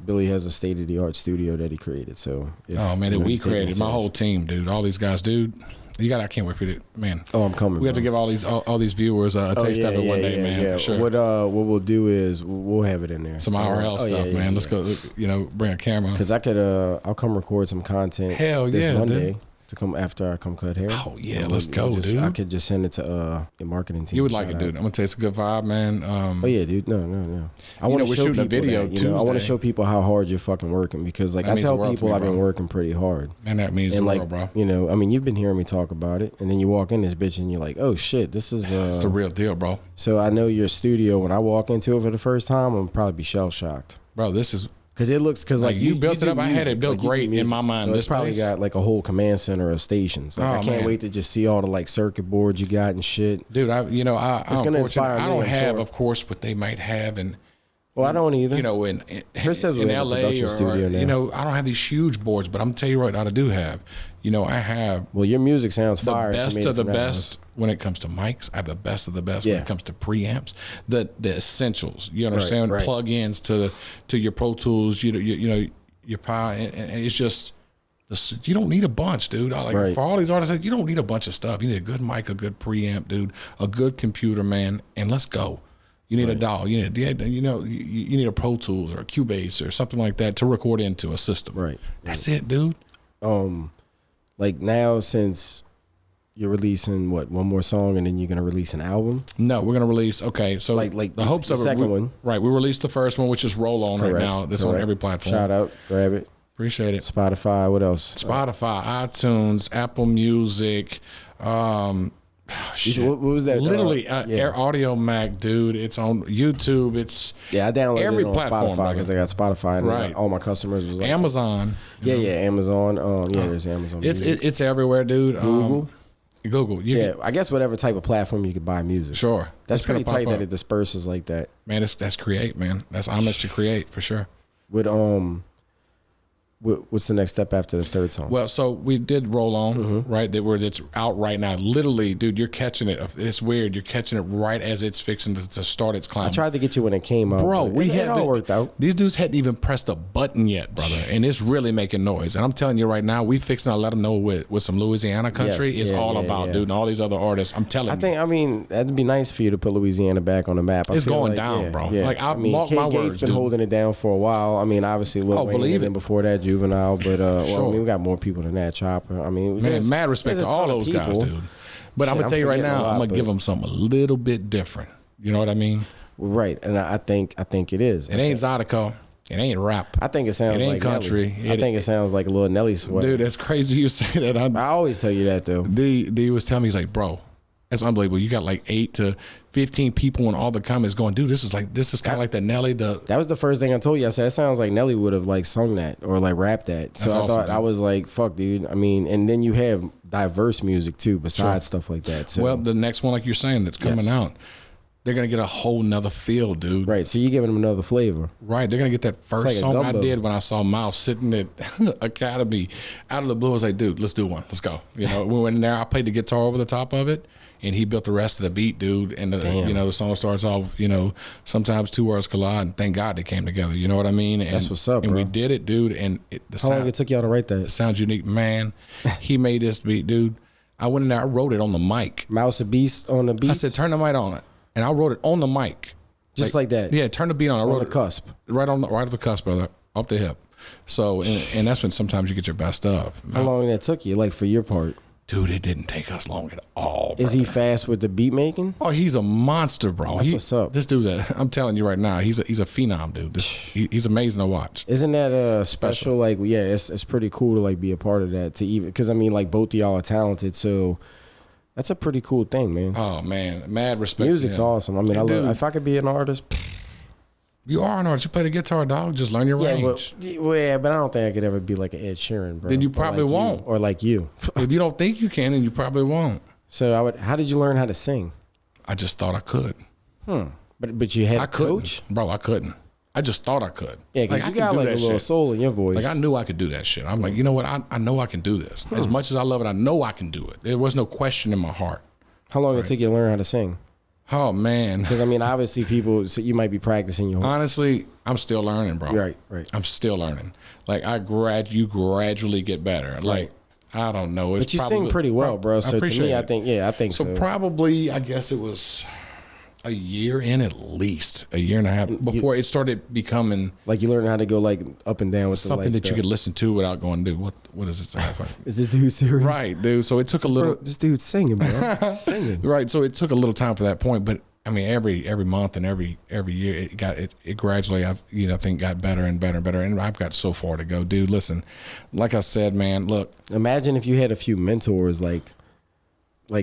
Billy has a state of the art studio that he created. So, we created my whole team, dude. All these guys, dude. I can't wait for it, man. Oh, I'm coming. We have to give all these viewers a taste of it one day, man. Yeah. For sure. What we'll do is we'll have it in there. Some IRL stuff, man. Let's go. Bring a camera. Because I'll come record some content. This Monday. Dude. To come after I come cut hair. Oh yeah, let's go, dude. I could just send it to your marketing team. You would like it, dude. I'm gonna tell you, it's a good vibe, man. Dude. No. I want to show people a video that, I want to show people how hard you're fucking working, because I tell people I've been working pretty hard. And that means the world, bro. You've been hearing me talk about it, and then you walk in this bitch and you're like, oh shit, this is it's the real deal, bro. So I know your studio. When I walk into it for the first time, I'm probably be shell shocked, bro. This is. Because it looks, you built it up. I had it built great in my mind. So it's probably got like a whole command center of stations. I can't wait to just see all the like circuit boards you got and shit. Dude, it's gonna inspire me. I don't have, of course, what they might have, and I don't either. In LA or I don't have these huge boards, but I'm tell you right now, I do have. I have. Well, your music sounds fire. The best of the best when it comes to mics. I have the best of the best when it comes to preamps. The essentials. You understand? Right. Plug-ins to your Pro Tools. Your power, and it's just. You don't need a bunch, dude. For all these artists, you don't need a bunch of stuff. You need a good mic, a good preamp, dude, a good computer, man, and let's go. You need a DAW. You need a Pro Tools or a Cubase or something like that to record into a system. Right. That's it, dude. Like now, since you're releasing one more song and then you're gonna release an album. No, we're gonna release. Okay, so like the hopes of the second one. Right, we released the first one, which is Roll On right now. That's on every platform. Shout out, grab it. Appreciate it. Spotify. What else? Spotify, iTunes, Apple Music. What was that? Literally, Air Audio Mac, dude. It's on YouTube. It's I downloaded every it on platform, Spotify because I got Spotify, and all my customers was like Amazon. Amazon. There's Amazon. It's everywhere, dude. Google. I guess whatever type of platform you could buy music. Sure, that's pretty tight that it disperses like that. Man, that's create, man. That's homage to create for sure. What's the next step after the third song? Well, so we did Roll On, right? It's out right now. Literally, dude, you're catching it. It's weird. You're catching it right as it's fixing to start its climb. I tried to get you when it came out. Bro, it all worked out. These dudes hadn't even pressed a button yet, brother. And it's really making noise. And I'm telling you right now, we fixing to let them know with some Louisiana country is all about, dude. And all these other artists, I'm telling you. That'd be nice for you to put Louisiana back on the map. It's going down, bro. Yeah. Like, I mark my words, been holding it down for a while. Obviously, Lil Wayne, and before that, Juvenile, but we got more people than that. Chopper. Man, mad respect to all those guys, dude. But I'm gonna tell you right now, I'm gonna give them something a little bit different. You know what I mean? Right, and I think it is. It ain't Zydeco. It ain't rap. I think it sounds like country. I think it sounds like a little Nelly sweat. Dude, that's crazy you say that. I always tell you that though. D was telling me, he's like, bro, that's unbelievable. You got like 8 to 15 people in all the comments going, dude, this is kind of like the Nelly. That was the first thing I told you. I said, it sounds like Nelly would have like sung that or like rapped that. So I thought, I was like, fuck, dude. And then you have diverse music too, besides stuff like that. So. Well, the next one, like you're saying, that's coming out, they're going to get a whole nother feel, dude. Right. So you're giving them another flavor. Right. They're going to get that first song I did when I saw Miles sitting at Academy out of the blue. I was like, dude, let's do one. Let's go. We went in there. I played the guitar over the top of it. And he built the rest of the beat, dude. And the song starts off, sometimes two worlds collide. And thank God they came together. You know what I mean? And, that's what's up, and bro. we did it, dude. And how long it took y'all to write that? It sounds unique, man. He made this beat, dude. I went in there. I wrote it on the mic. Mouse a beast on the beat. I said, turn the mic on it, and I wrote it on the mic, just like that. Yeah, turn the beat on. I wrote on the cusp, right at the cusp, brother, off the hip. So, and that's when sometimes you get your best stuff. How long that took you, like for your part? Dude, it didn't take us long at all. Is he fast with the beat making? Oh, he's a monster, bro. That's what's up. This dude's I'm telling you right now, he's a phenom, dude. He's amazing to watch. Isn't that special? Like, it's pretty cool to like be a part of that. To even because both of y'all are talented, so that's a pretty cool thing, man. Oh man, mad respect. Music's awesome. If I could be an artist. You are an artist. You play the guitar, dog. Just learn your range. But I don't think I could ever be like an Ed Sheeran, bro. Then you probably won't. Or like you. If you don't think you can, then you probably won't. So how did you learn how to sing? I just thought I could. But you had a coach? Bro, I couldn't. I just thought I could. Yeah, because you got like a little soul in your voice. Like I knew I could do that shit. I'm like, you know what? I know I can do this. As much as I love it, I know I can do it. There was no question in my heart. How long did it take you to learn how to sing? Oh man. Because I mean, obviously, people so you might be practicing your. Honestly, I'm still learning, bro. Right. I'm still learning. Like you gradually get better. Right. Like I don't know. But you sing pretty well, bro. So to me, I think so. Probably, I guess it was a year in, at least a year and a half before it started becoming like you learned how to go like up and down with something that you could listen to without going, dude, what is this? Is this dude serious? Right, dude. So it took a little. Bro, this dude's singing, bro. Singing. Right. So it took a little time for that point, but I mean, every month and every year it gradually, I think got better and better and better, and I've got so far to go, dude. Listen, like I said, man, look. Imagine if you had a few mentors like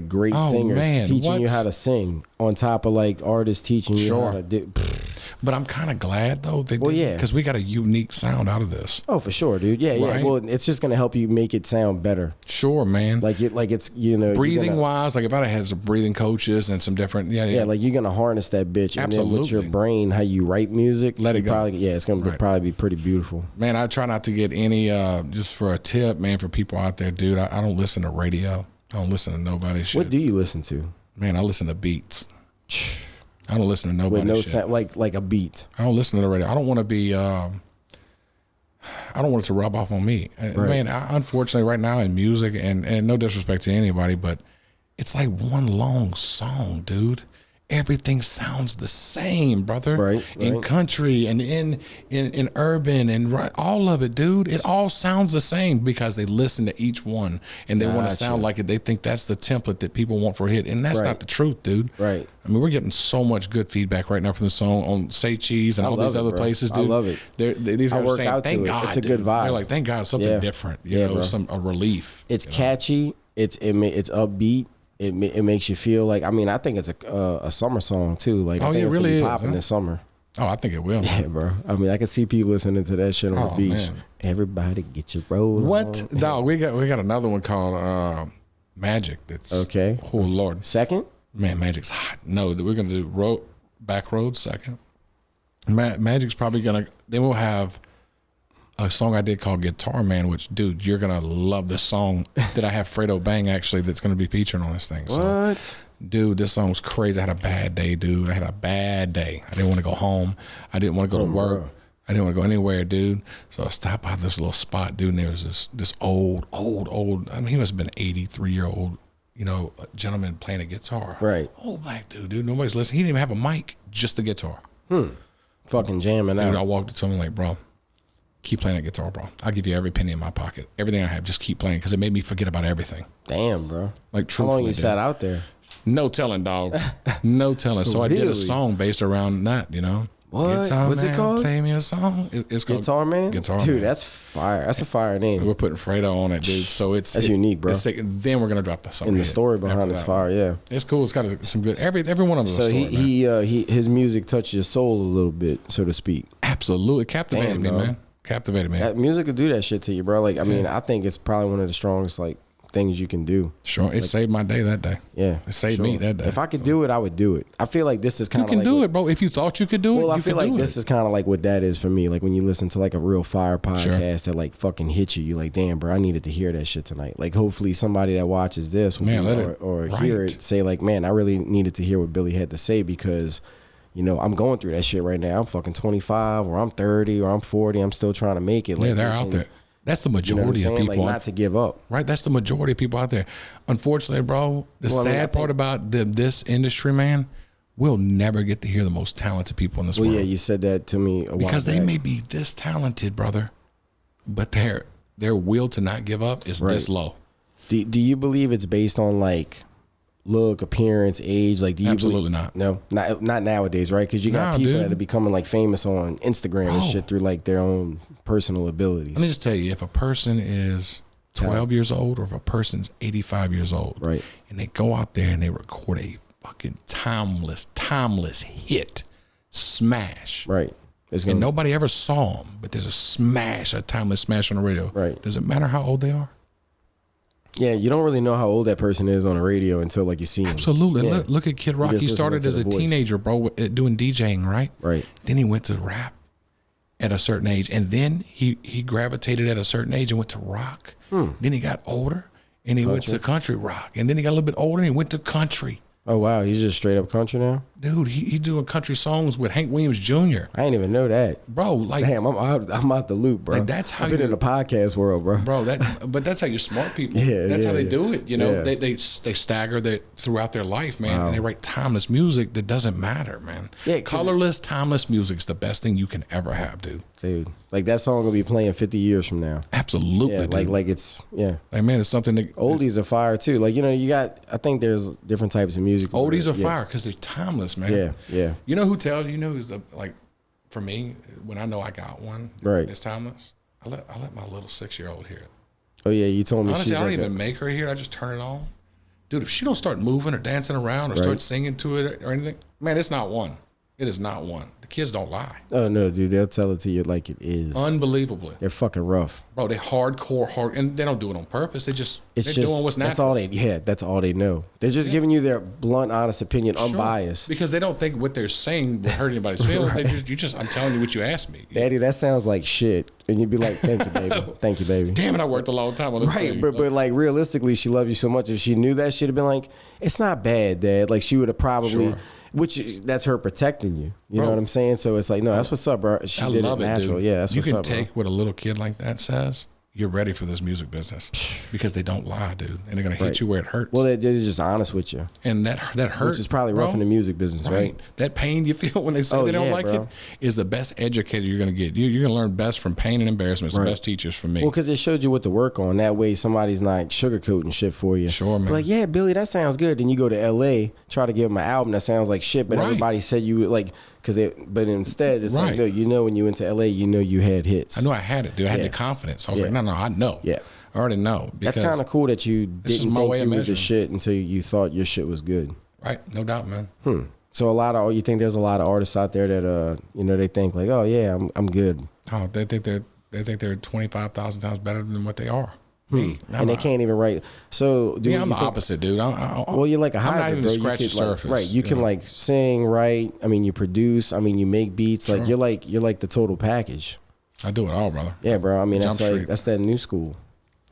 great singers teaching you how to sing on top of like artists teaching you how to do. But I'm kind of glad though because we got a unique sound out of this. Oh, for sure, dude. Yeah. Well, it's just gonna help you make it sound better. Sure, man. Like it's breathing wise. Like if I had some breathing coaches and some different like you're gonna harness that bitch. Absolutely. And then with your brain, how you write music, let it go. It's gonna probably be pretty beautiful. Man, I try not to get any. Just for a tip, man, for people out there, dude. I don't listen to radio. I don't listen to nobody's shit. What do you listen to? Man, I listen to beats. I don't listen to nobody's shit. Sound, like a beat. I don't listen to the radio. I don't want to be. I don't want it to rub off on me. Right. Man, unfortunately, right now in music, and no disrespect to anybody, but it's like one long song, dude. Everything sounds the same, brother. Right. In country and in urban and all of it, dude. It all sounds the same because they listen to each one and they want to sound like it. They think that's the template that people want for a hit, and that's not the truth, dude. Right. I mean, we're getting so much good feedback right now from the song on Say Cheese and all these other places, dude. I love it. These guys are saying, "Thank God, it's a good vibe." They're like, "Thank God, something different." You know, a relief. It's catchy. It's upbeat. It makes you feel like, I mean, I think it's a summer song too. Like, I think it's really popping this summer. Oh, I think it will. Yeah, bro. I mean, I can see people listening to that shit on the beach. Man. Everybody get your roll. What? No, we got another one called Magic. That's okay. Oh Lord. Second? Man, Magic's hot. No, we're gonna do Back Road second. Magic's probably gonna. Then we'll have a song I did called Guitar Man, which, dude, you're gonna love this song that I have Fredo Bang actually that's gonna be featured on this thing. What? So, dude, this song's crazy. I had a bad day, dude. I had a bad day. I didn't want to go home. I didn't want to go to work. Bro. I didn't want to go anywhere, dude. So I stopped by this little spot, dude, and there was this old, I mean, he must have been 83-year-old, gentleman playing a guitar. Right. Old black dude. Nobody's listening. He didn't even have a mic, just the guitar. Fucking jamming out. Dude, I walked up to him like, bro, keep playing that guitar, bro. I'll give you every penny in my pocket. Everything I have, just keep playing, because it made me forget about everything. Damn, bro. Like, truthfully, how long you sat out there? No telling, dog. No telling. So really? I did a song based around that, What? Guitar What's Man, it called? Play me a song. It's called Guitar Man? Guitar Dude, Man. that's fire. That's a fire name. We're putting Fredo on it, dude. So that's unique, bro. Then we're going to drop the song. And the story behind it's fire, yeah. It's cool. It's got some good, every one of them. So his music touched your soul a little bit, so to speak. Absolutely. Captivated me, man. Captivated me. That music will do that shit to you, bro. Like, I mean, I think it's probably one of the strongest, like, things you can do. Sure. It saved my day that day. Yeah. It saved me that day. If I could do it, I would do it. I feel like this is kind of like... You can do it, bro. If you thought you could do it, well, I feel like this is kind of like what that is for me. Like, when you listen to, like, a real fire podcast that, like, fucking hits you, you're like, damn, bro, I needed to hear that shit tonight. Like, hopefully somebody that watches this or hear it say, like, man, I really needed to hear what Billy had to say, because... I'm going through that shit right now. I'm fucking 25 or I'm 30 or I'm 40. I'm still trying to make it. Like, yeah, they're out there. That's the majority of people. Like, not to give up. Right? That's the majority of people out there. Unfortunately, bro, the sad part about this industry, man, we'll never get to hear the most talented people in this world. Well, yeah, you said that to me a while because they back. may be this talented, brother, but their will to not give up is this low. Do you believe it's based on, like, look, appearance, age? Like, do you absolutely not? No, not nowadays, right? Because you got people that are becoming, like, famous on Instagram and shit through, like, their own personal abilities. Let me just tell you, if a person is 12 years old or if a person's 85 years old, right, and they go out there and they record a fucking timeless hit, smash, right, and nobody ever saw them, but there's a timeless smash on the radio, right? Does it matter how old they are? Yeah, you don't really know how old that person is on the radio until, like, you see him. Absolutely. Yeah. Look at Kid Rock. He started as a teenager, bro, doing DJing, right? Right. Then he went to rap. at a certain age, and then he gravitated at a certain age and went to rock. Then he got older and he went to country rock, and then he got a little bit older and he went to country. Oh wow, he's just straight up country now, dude. He's doing country songs with Hank Williams Jr. I didn't even know that, bro. Like, damn, I'm out the loop, bro. Like, that's how I've been in the podcast world, bro. But that's how you smart people. That's how they do it. You know, they stagger that throughout their life, man, and they write timeless music that doesn't matter, man. Yeah, colorless, timeless music's the best thing you can ever have, dude. Dude, like that song will be playing 50 years from now. Absolutely, yeah, dude. like it's like, man, it's something that oldies are fire too. Like, you know, you got, I think there's different types of music. Oldies are fire because they're timeless, man. Yeah. You know who tells you know who's the, like, for me, when I know I got one that's timeless, I let my little 6-year-old hear it. Oh yeah, you told me. Honestly, she's I don't even make her hear it. I just turn it on. Dude, if she don't start moving or dancing around or start singing to it or anything, man, it's not one. It is not one. The kids don't lie. Oh no, dude, they'll tell it to you like it is. Unbelievably. They're fucking rough. Bro, they hardcore, and they don't do it on purpose. They're doing what's natural. That's all they know. They're just giving you their blunt, honest opinion, unbiased. Because they don't think what they're saying will hurt anybody's feelings. They I'm telling you what you asked me. Daddy, that sounds like shit. And you'd be like, thank you, baby. Thank you, baby. Damn it, I worked a long time on this thing. But like realistically, she loved you so much. If she knew that, she'd have been like, it's not bad, Dad. Like she would have probably, which that's her protecting you. You know what I'm saying? So it's like, no, that's what's up, bro. She did it natural. Yeah, that's what's up. You can take what a little kid like that says. You're ready for this music business because they don't lie, dude, and they're gonna hit you where it hurts. Well, they're just honest with you, and that hurt, which is probably rough in the music business, right? That pain you feel when they say they don't like it is the best educator you're gonna get. You're gonna learn best from pain and embarrassment. It's the best teachers for me. Well, because they showed you what to work on. That way, somebody's not sugarcoating shit for you. Sure, man. Like, yeah, Billy, that sounds good. Then you go to L.A., try to give them an album that sounds like shit, but everybody said you like. But instead, it's like, no, you know, when you went to LA, you know you had hits. I knew I had it, dude. I had the confidence. I was like, no, I know. Yeah. I already know. That's kind of cool that you didn't think you were the shit until you thought your shit was good. Right. No doubt, man. So you think there's a lot of artists out there that, you know, they think like, oh yeah, I'm good. Oh, they think they're 25,000 times better than what they are. And they can't even write. So, dude, I'm the opposite, dude. Well, you're like a hybrid, I'm not even scratch the surface. Right. You can like sing, write. I mean, you produce. I mean, you make beats. Like you're like the total package. I do it all, brother. Yeah, bro. I mean, that's that new school.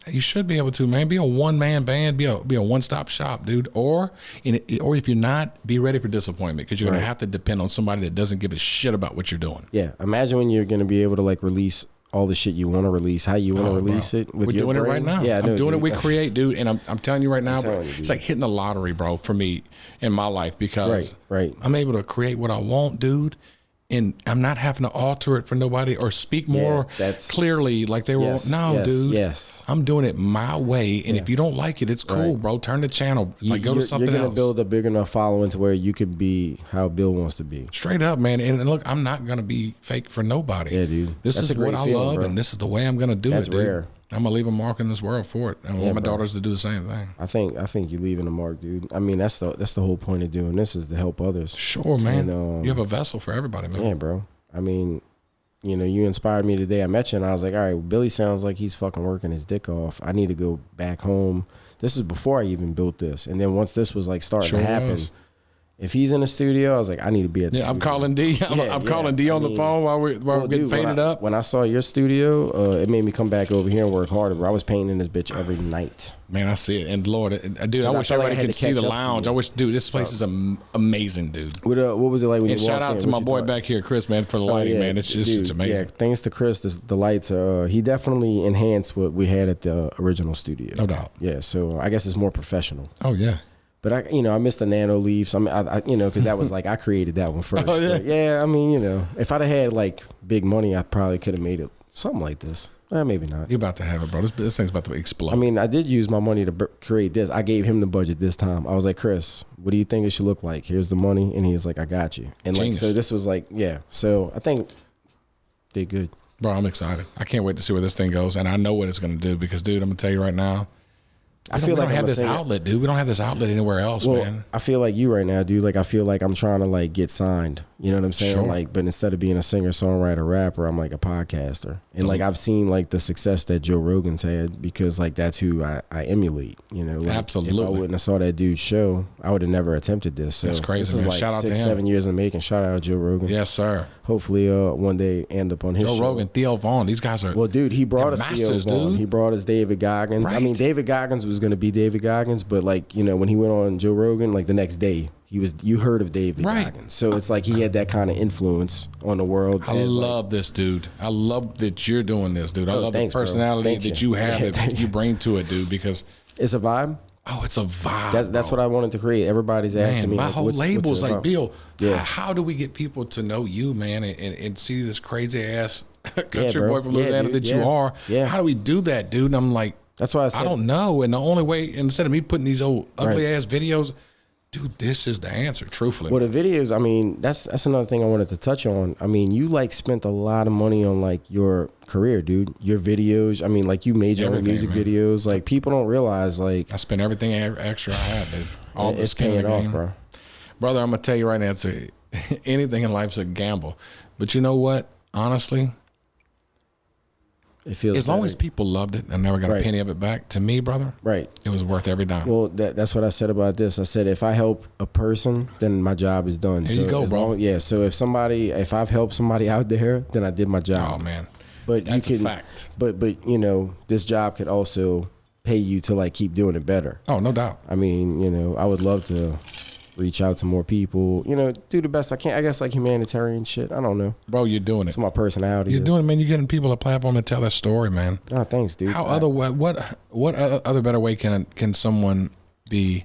You should be able to, man. Be a one-man band. Be a one-stop shop, dude. Or if you're not, be ready for disappointment because you're gonna have to depend on somebody that doesn't give a shit about what you're doing. Yeah. Imagine when you're gonna be able to like release all the shit you want to release, how you want to release it. We're doing it right now. Yeah, I'm doing it with Create, dude. And I'm telling you right now, it's like hitting the lottery, bro, for me in my life because I'm able to create what I want, dude. And I'm not having to alter it for nobody or speak more clearly like they were. Dude. Yes. I'm doing it my way. And if you don't like it, it's cool, bro. Turn the channel. Like, go to something else. You're going to build a big enough following to where you could be how Bill wants to be. Straight up, man. And look, I'm not going to be fake for nobody. Yeah, dude. This is what I love, and this is the way I'm going to do it, dude. Rare. I'm gonna leave a mark in this world for it. I want my daughters to do the same thing. I think you're leaving a mark, dude. I mean, that's the whole point of doing this is to help others. Sure, man. And, you have a vessel for everybody, man. Yeah, bro. I mean, you know, you inspired me today. I met you, and I was like, all right, Billy sounds like he's fucking working his dick off. I need to go back home. This is before I even built this, and then once this was like starting to happen. If he's in the studio, I was like, I need to be at the studio. I'm calling D. I'm calling D on the phone while we're getting painted up. When I saw your studio, it made me come back over here and work harder, bro. I was painting this bitch every night. Man, I see it. And Lord, dude, I wish everybody could see the lounge. I wish, dude, this place is amazing, dude. What was it like when you walked in? Shout out to my boy back here, Chris, man, for the lighting, man. It's amazing. Yeah, thanks to Chris, the lights, he definitely enhanced what we had at the original studio. No doubt. Yeah, so I guess it's more professional. Oh, yeah. But I missed the nano leaves. Because that was like I created that one first. Oh, yeah. But yeah, I mean, if I'd have had like big money, I probably could have made it something like this. Maybe not. You're about to have it, bro. This thing's about to explode. I mean, I did use my money to create this. I gave him the budget this time. I was like, Chris, what do you think it should look like? Here's the money, and he was like, I got you. And Genius. So this was like, yeah. So I think did good, bro. I'm excited. I can't wait to see where this thing goes, and I know what it's gonna do because, dude, I'm gonna tell you right now. I feel like we don't have this outlet, dude. We don't have this outlet anywhere else, man. I feel like you right now, dude. Like I feel like I'm trying to like get signed. You know what I'm saying? Sure. Like, but instead of being a singer, songwriter, rapper, I'm like a podcaster. And like I've seen like the success that Joe Rogan's had because like that's who I emulate. You know, like, absolutely. If I wouldn't have saw that dude's show, I would have never attempted this. So that's crazy. This is man. like Shout out 6, to him. 7 years in the making. Shout out Joe Rogan. Yes, sir. Hopefully, one day end up on his show. Joe Rogan, Theo Vaughn. These guys are. Well, dude, he brought us masters, Theo Vaughn. dude. He brought us David Goggins. Right. I mean, David Goggins was going to be David Goggins, but like you know, when he went on Joe Rogan, like the next day. You heard of David Goggins. So it's like he had that kind of influence on the world. I love this, dude. I love that you're doing this, dude. I love the personality that you have that you bring to it, dude, because it's a vibe. Oh, it's a vibe. That's what I wanted to create. Everybody's asking me. My like, whole label's like, Bill, yeah. how do we get people to know you, man, and see this crazy ass country boy from Louisiana that you are? Yeah. How do we do that, dude? And I'm like, that's why I said, I don't know. And the only way, instead of me putting these old ugly ass videos, dude, this is the answer, truthfully. Well, the videos, I mean, that's another thing I wanted to touch on. I mean, you like spent a lot of money on like your career, dude. Your videos. I mean, like you made your own music videos. Like people don't realize, like I spent everything extra I had, dude. All it's paying off, bro. Brother, I'm gonna tell you right now, anything in life's a gamble. But you know what? Honestly, it feels as long as people loved it and never got a penny of it back, to me, brother, it was worth every dime. Well, that's what I said about this. I said if I help a person, then my job is done. There you go, bro. So if I've helped somebody out there, then I did my job. Oh man, but that's you can, a fact. But you know, this job could also pay you to like keep doing it better. Oh, no doubt. I mean, you know, I would love to reach out to more people, you know, do the best I can. I guess like humanitarian shit. I don't know. Bro, you're doing it. It's my personality. You're doing it, man. You're getting people a platform to tell their story, man. Oh, thanks, dude. What other better way can someone be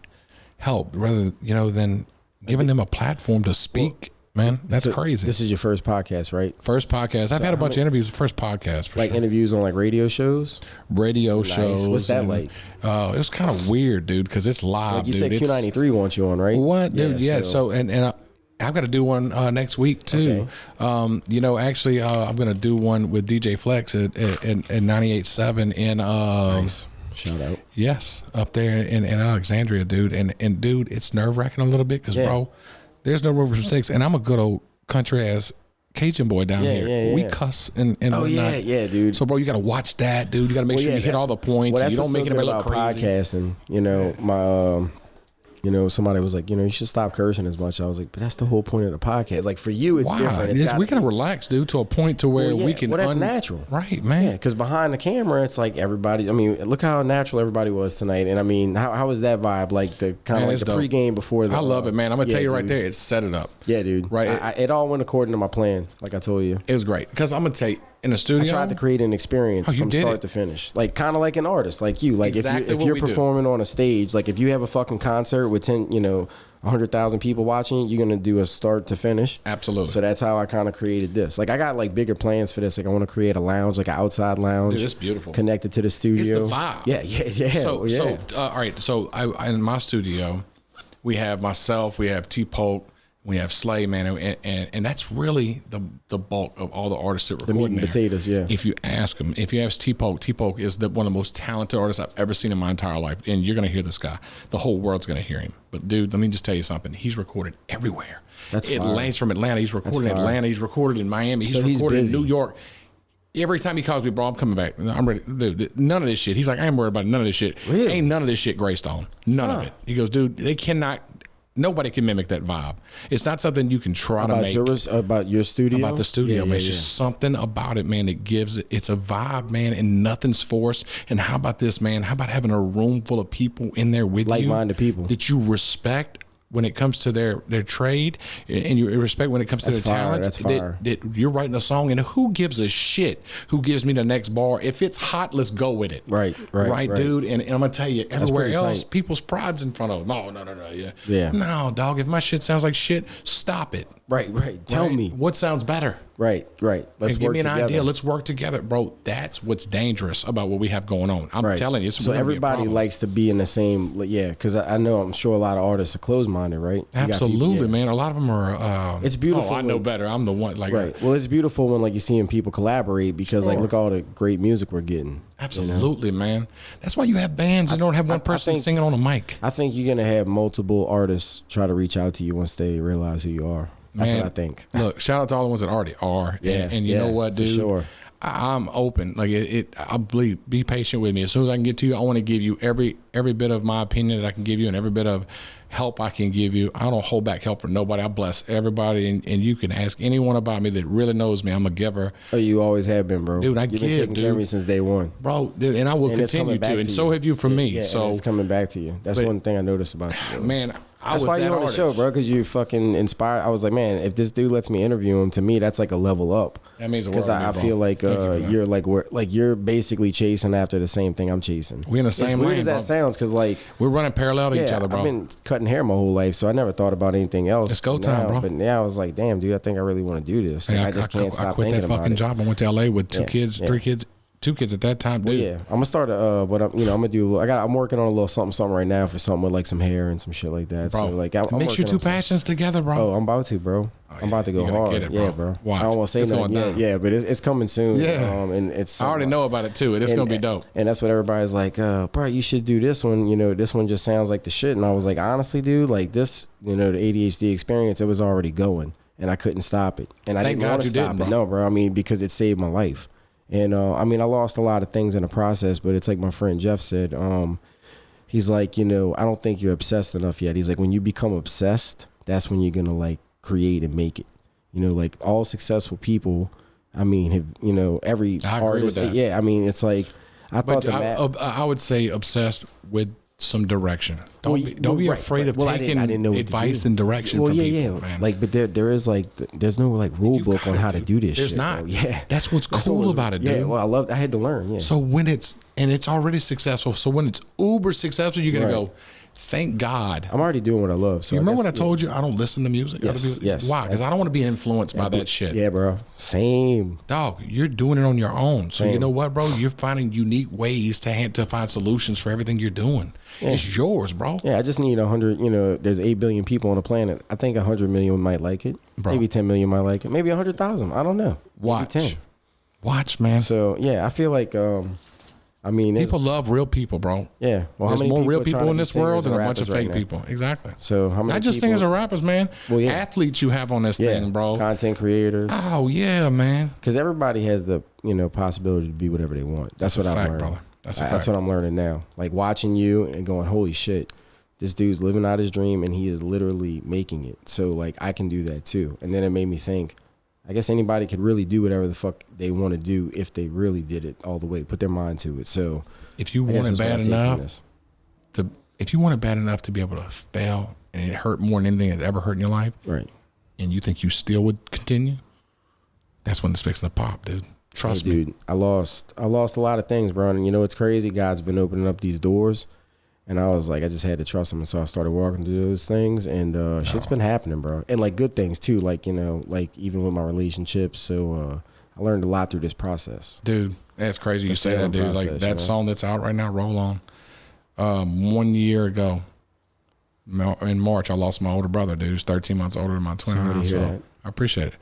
helped rather, you know, than giving them a platform to speak? Man, that's crazy. This is your first podcast, right? First podcast. I've had a bunch of interviews. First podcast, for like sure. Interviews on like radio shows? Radio shows. What's that like? It was kind of weird, dude, because it's live, like you dude. said Q93 wants you on, right? What, dude? Yeah. So I've got to do one next week too. Okay. You know, actually, I'm gonna do one with DJ Flex at 98.7 in nice. Shout out. Yes, up there in Alexandria, dude. And dude, it's nerve wracking a little bit because, bro, there's no room for mistakes. And I'm a good old country ass Cajun boy down here. Yeah. We cuss and oh whatnot. yeah, dude. So, bro, you got to watch that, dude. You got to make sure you hit all the points. Well, you don't make anybody look crazy. Podcasting, you know, my you know, somebody was like, you know, you should stop cursing as much. I was like, but that's the whole point of the podcast. Like for you, it's different. We can relax, dude, to a point to where we can. Well, that's natural, right, man? Yeah, because behind the camera, it's like everybody. I mean, look how natural everybody was tonight. And I mean, how was that vibe? Like the kind of like the pregame before the. I love it, man. I'm gonna tell you right there, it set it up. Yeah, dude. Right, it all went according to my plan. Like I told you, it was great. Because I'm gonna tell you, in the studio, I tried to create an experience from start to finish, like kind of like an artist, like you. Like if you're performing on a stage, like if you have a fucking concert with 100,000 people watching, you're gonna do a start to finish. Absolutely. So that's how I kind of created this. Like I got like bigger plans for this. Like I want to create a lounge, like an outside lounge. Dude, it's beautiful. Connected to the studio. It's the vibe. Yeah. So all right. So in my studio, we have myself, we have T-Poke, we have Slay, man, and that's really the bulk of all the artists that record. The meat and potatoes, yeah. If you ask them, if you ask T-Poke is one of the most talented artists I've ever seen in my entire life, and you're gonna hear this guy. The whole world's gonna hear him. But dude, let me just tell you something. He's recorded everywhere. That's Atlanta's from Atlanta. He's recorded in Atlanta. He's recorded in Miami. He's recorded in New York. Every time he calls me, bro, I'm coming back. I'm ready. Dude, none of this shit. He's like, I ain't worried about none of this shit. Really? Ain't none of this shit graced on. None of it. He goes, dude, they cannot. Nobody can mimic that vibe. It's not something you can try to make. About your studio? About the studio, man. It's just something about it, man, that gives it. It's a vibe, man, and nothing's forced. And how about this, man? How about having a room full of people in there with you? Like-minded people. That you respect when it comes to their trade, and you respect when it comes to their talent. That's fire. That you're writing a song, and who gives a shit who gives me the next bar? If it's hot, let's go with it. Right, dude. And I'm gonna tell you, everywhere else, people's pride's in front of them. No, yeah. No, dog. If my shit sounds like shit, stop it. Right. Tell me what sounds better. Right. Let's give me an idea. Let's work together, bro. That's what's dangerous about what we have going on. I'm telling you. So everybody likes to be in the same. Yeah, because I'm sure a lot of artists are closed-minded. minded, right? Absolutely, man. A lot of them are. It's beautiful. Oh, I know better. I'm the one. Like, right. Well, it's beautiful when like you're seeing people collaborate because like look at all the great music we're getting. Absolutely, man. That's why you have bands and don't have one person singing on a mic. I think you're gonna have multiple artists try to reach out to you once they realize who you are. That's what I think. Look, shout out to all the ones that already are. Yeah, and you know what, dude? For sure. I'm open. Like I believe. Be patient with me. As soon as I can get to you, I want to give you every bit of my opinion that I can give you, and every bit of help I can give you. I don't hold back help for nobody. I bless everybody, and you can ask anyone about me that really knows me. I'm a giver. Oh, you always have been, bro. Dude, You've been taking care of me since day one, bro. Dude, and I will continue to, and so have you for me. Yeah, so it's coming back to you. That's one thing I noticed about you, bro. Man. That's why you're on the show, bro, because you fucking inspired. I was like, man, if this dude lets me interview him, to me, that's like a level up. That means a world. Because I feel like you're like you're basically chasing after the same thing I'm chasing. We in the same lane. As weird as that sounds, because like we're running parallel to each other, bro. I've been cutting hair my whole life, so I never thought about anything else. It's go time, bro. But now I was like, damn, dude, I think I really want to do this. Hey, I just can't stop thinking about it. I quit that fucking job. I went to LA with 2 kids, 3 kids. 2 kids at that time, dude. Well, yeah, I'm gonna start I'm gonna do. I'm working on a little something right now for something with like some hair and some shit like that. Bro, so like, mix your 2 passions together, bro. Oh, I'm about to, bro. I'm about to go hard. Get it, bro. Yeah, bro. Watch. I don't want to say nothing yet. Yeah, but it's coming soon. Yeah, and it's. I already know about it too. It's gonna be dope. And that's what everybody's like, bro. You should do this one. You know, this one just sounds like the shit. And I was like, honestly, dude, like this, the ADHD experience, it was already going, and I couldn't stop it, and I didn't want to stop it. No, bro. I mean, because it saved my life. And I mean, I lost a lot of things in the process, but it's like my friend Jeff said, he's like, I don't think you're obsessed enough yet. He's like, when you become obsessed, that's when you're going to like create and make it. Like all successful people, I mean, have, every artist. Yeah, I mean, it's like, I would say obsessed with some direction. Don't be afraid of taking advice and direction from people, man. Like, but there is like, there's no like rule book on how to do this. There's shit, not. bro. Yeah, that's what's cool about it, dude. Yeah, well, I had to learn. Yeah. So when it's already successful. So when it's uber successful, you're gonna go, thank God. I'm already doing what I love. So you remember when I told you I don't listen to music? Yes. Why? Because I don't want to be influenced by that shit. Yeah, bro. Same. Dog, you're doing it on your own. So you know what, bro? You're finding unique ways to find solutions for everything you're doing. Yeah. It's yours, bro. Yeah, I just need 100. There's 8 billion people on the planet. I think 100 million might like it. Bro. Maybe 10 million might like it. Maybe 100,000. I don't know. Watch, man. So yeah, I feel like. I mean, people love real people, bro. Yeah. Well, there's more real people in this world than a bunch of fake people. Exactly. So how many? Not just singers or rappers, man. Well, yeah. Athletes you have on this thing, bro. Content creators. Oh yeah, man. Because everybody has the possibility to be whatever they want. That's what I've learned, brother. That's what I'm learning now. Like watching you and going, holy shit, this dude's living out his dream and he is literally making it. So like I can do that too. And then it made me think, I guess anybody could really do whatever the fuck they want to do if they really did it all the way, put their mind to it. So if you want it bad enough to be able to fail and it hurt more than anything that's ever hurt in your life, right? And you think you still would continue, that's when it's fixing to pop, dude. Trust me, dude. I lost a lot of things, bro. And it's crazy. God's been opening up these doors, and I was like, I just had to trust him, and so I started walking through those things, and shit's been happening, bro. And like good things too, like like even with my relationships. So I learned a lot through this process, dude. That's crazy. You say that, dude. Process, like that song that's out right now, "Roll On." 1 year ago, in March, I lost my older brother, dude. He's 13 months older than my twin. So I appreciate it,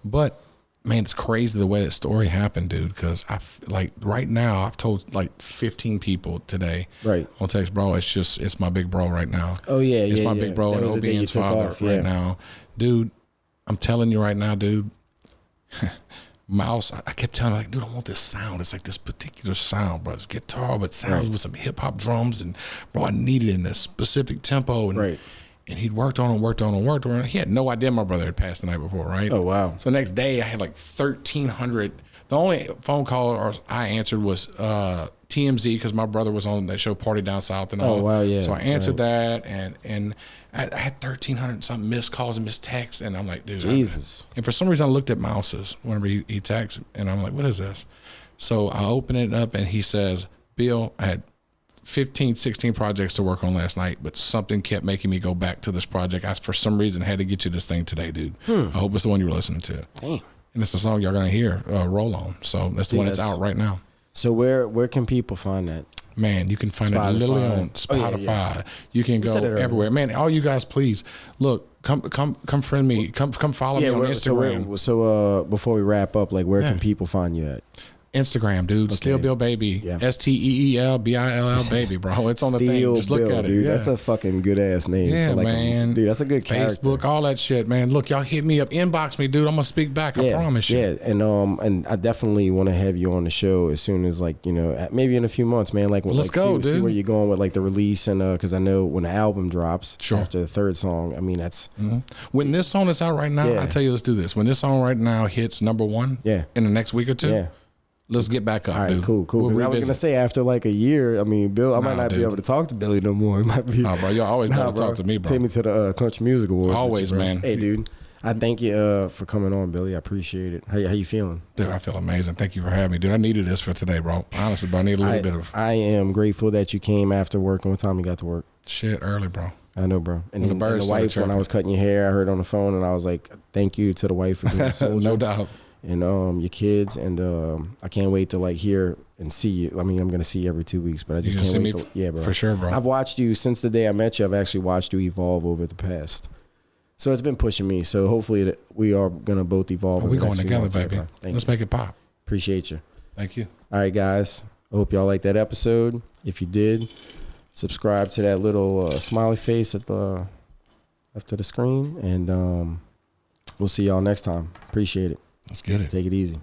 but. Man, it's crazy the way that story happened, dude. Because right now, I've told like 15 people today. Right. On text, bro. It's my big bro right now. Oh yeah, it's my big bro and OBN's father right now, dude. I'm telling you right now, dude. Mouse, I kept telling him, like, dude, I want this sound. It's like this particular sound, bro. It's guitar, but sounds with some hip hop drums, and bro, I need it in this specific tempo. And And he'd worked on it. He had no idea my brother had passed the night before, right? Oh, wow. So the next day, I had like 1,300. The only phone call I answered was TMZ because my brother was on that show Party Down South and all. Oh, wow, yeah. So I answered that, and I had 1,300 something missed calls and missed texts, and I'm like, dude. Jesus. And for some reason, I looked at Mouse's whenever he texts, and I'm like, what is this? So I open it up, and he says, Bill, I had 15, 16 projects to work on last night, but something kept making me go back to this project. I, for some reason, had to get you this thing today, dude. I hope it's the one you were listening to. Damn. And it's the song y'all going to hear, Roll On. So that's the one that's out right now. So where can people find that? Man, you can find it literally on Spotify. Yeah. You can go everywhere. Man, all you guys, please look. Come friend me. Come follow me on Instagram. So before we wrap up, like where can people find you at? Instagram, dude. Okay. Steel Bill Baby. Yeah. STEELBILL Baby, bro. It's on the thing. Just look at it. Dude, that's a fucking good ass name. Yeah, for like man. Dude, that's a good character. Facebook, all that shit, man. Look, y'all hit me up, inbox me, dude. I'm gonna speak back. I promise you. Yeah, and I definitely want to have you on the show as soon as like maybe in a few months, man. Like let's go, dude. See where you're going with like the release and because I know when the album drops after the third song, I mean that's when this song is out right now. I tell you, let's do this. When this song right now hits #1, in the next week or two. Yeah. Let's get back up, dude. Cool. Because I was gonna say after like a year, I mean, Bill, I might not be able to talk to Billy no more. It might be. Bro, you always gotta talk to me, bro. Take me to the Country Music Awards. Always, man. Hey, dude, I thank you for coming on, Billy. I appreciate it. How you feeling? Dude, I feel amazing. Thank you for having me, dude. I needed this for today, bro. Honestly, bro, I need a little bit of. I am grateful that you came after work. And what time you got to work? Shit, early, bro. I know, bro. And the wife, when I was cutting your hair, I heard on the phone, and I was like, "Thank you to the wife for being a soldier." No doubt. And your kids, and I can't wait to like hear and see you. I mean, I'm gonna see you every 2 weeks, but I just can't wait. Yeah, bro. For sure, bro. I've watched you since the day I met you. I've actually watched you evolve over the past, so it's been pushing me. So hopefully we are gonna both evolve. We're going together, baby. Let's make it pop. Appreciate you. Thank you. All right, guys. I hope y'all liked that episode. If you did, subscribe to that little smiley face at the left of the screen, and we'll see y'all next time. Appreciate it. Let's get it. Take it easy.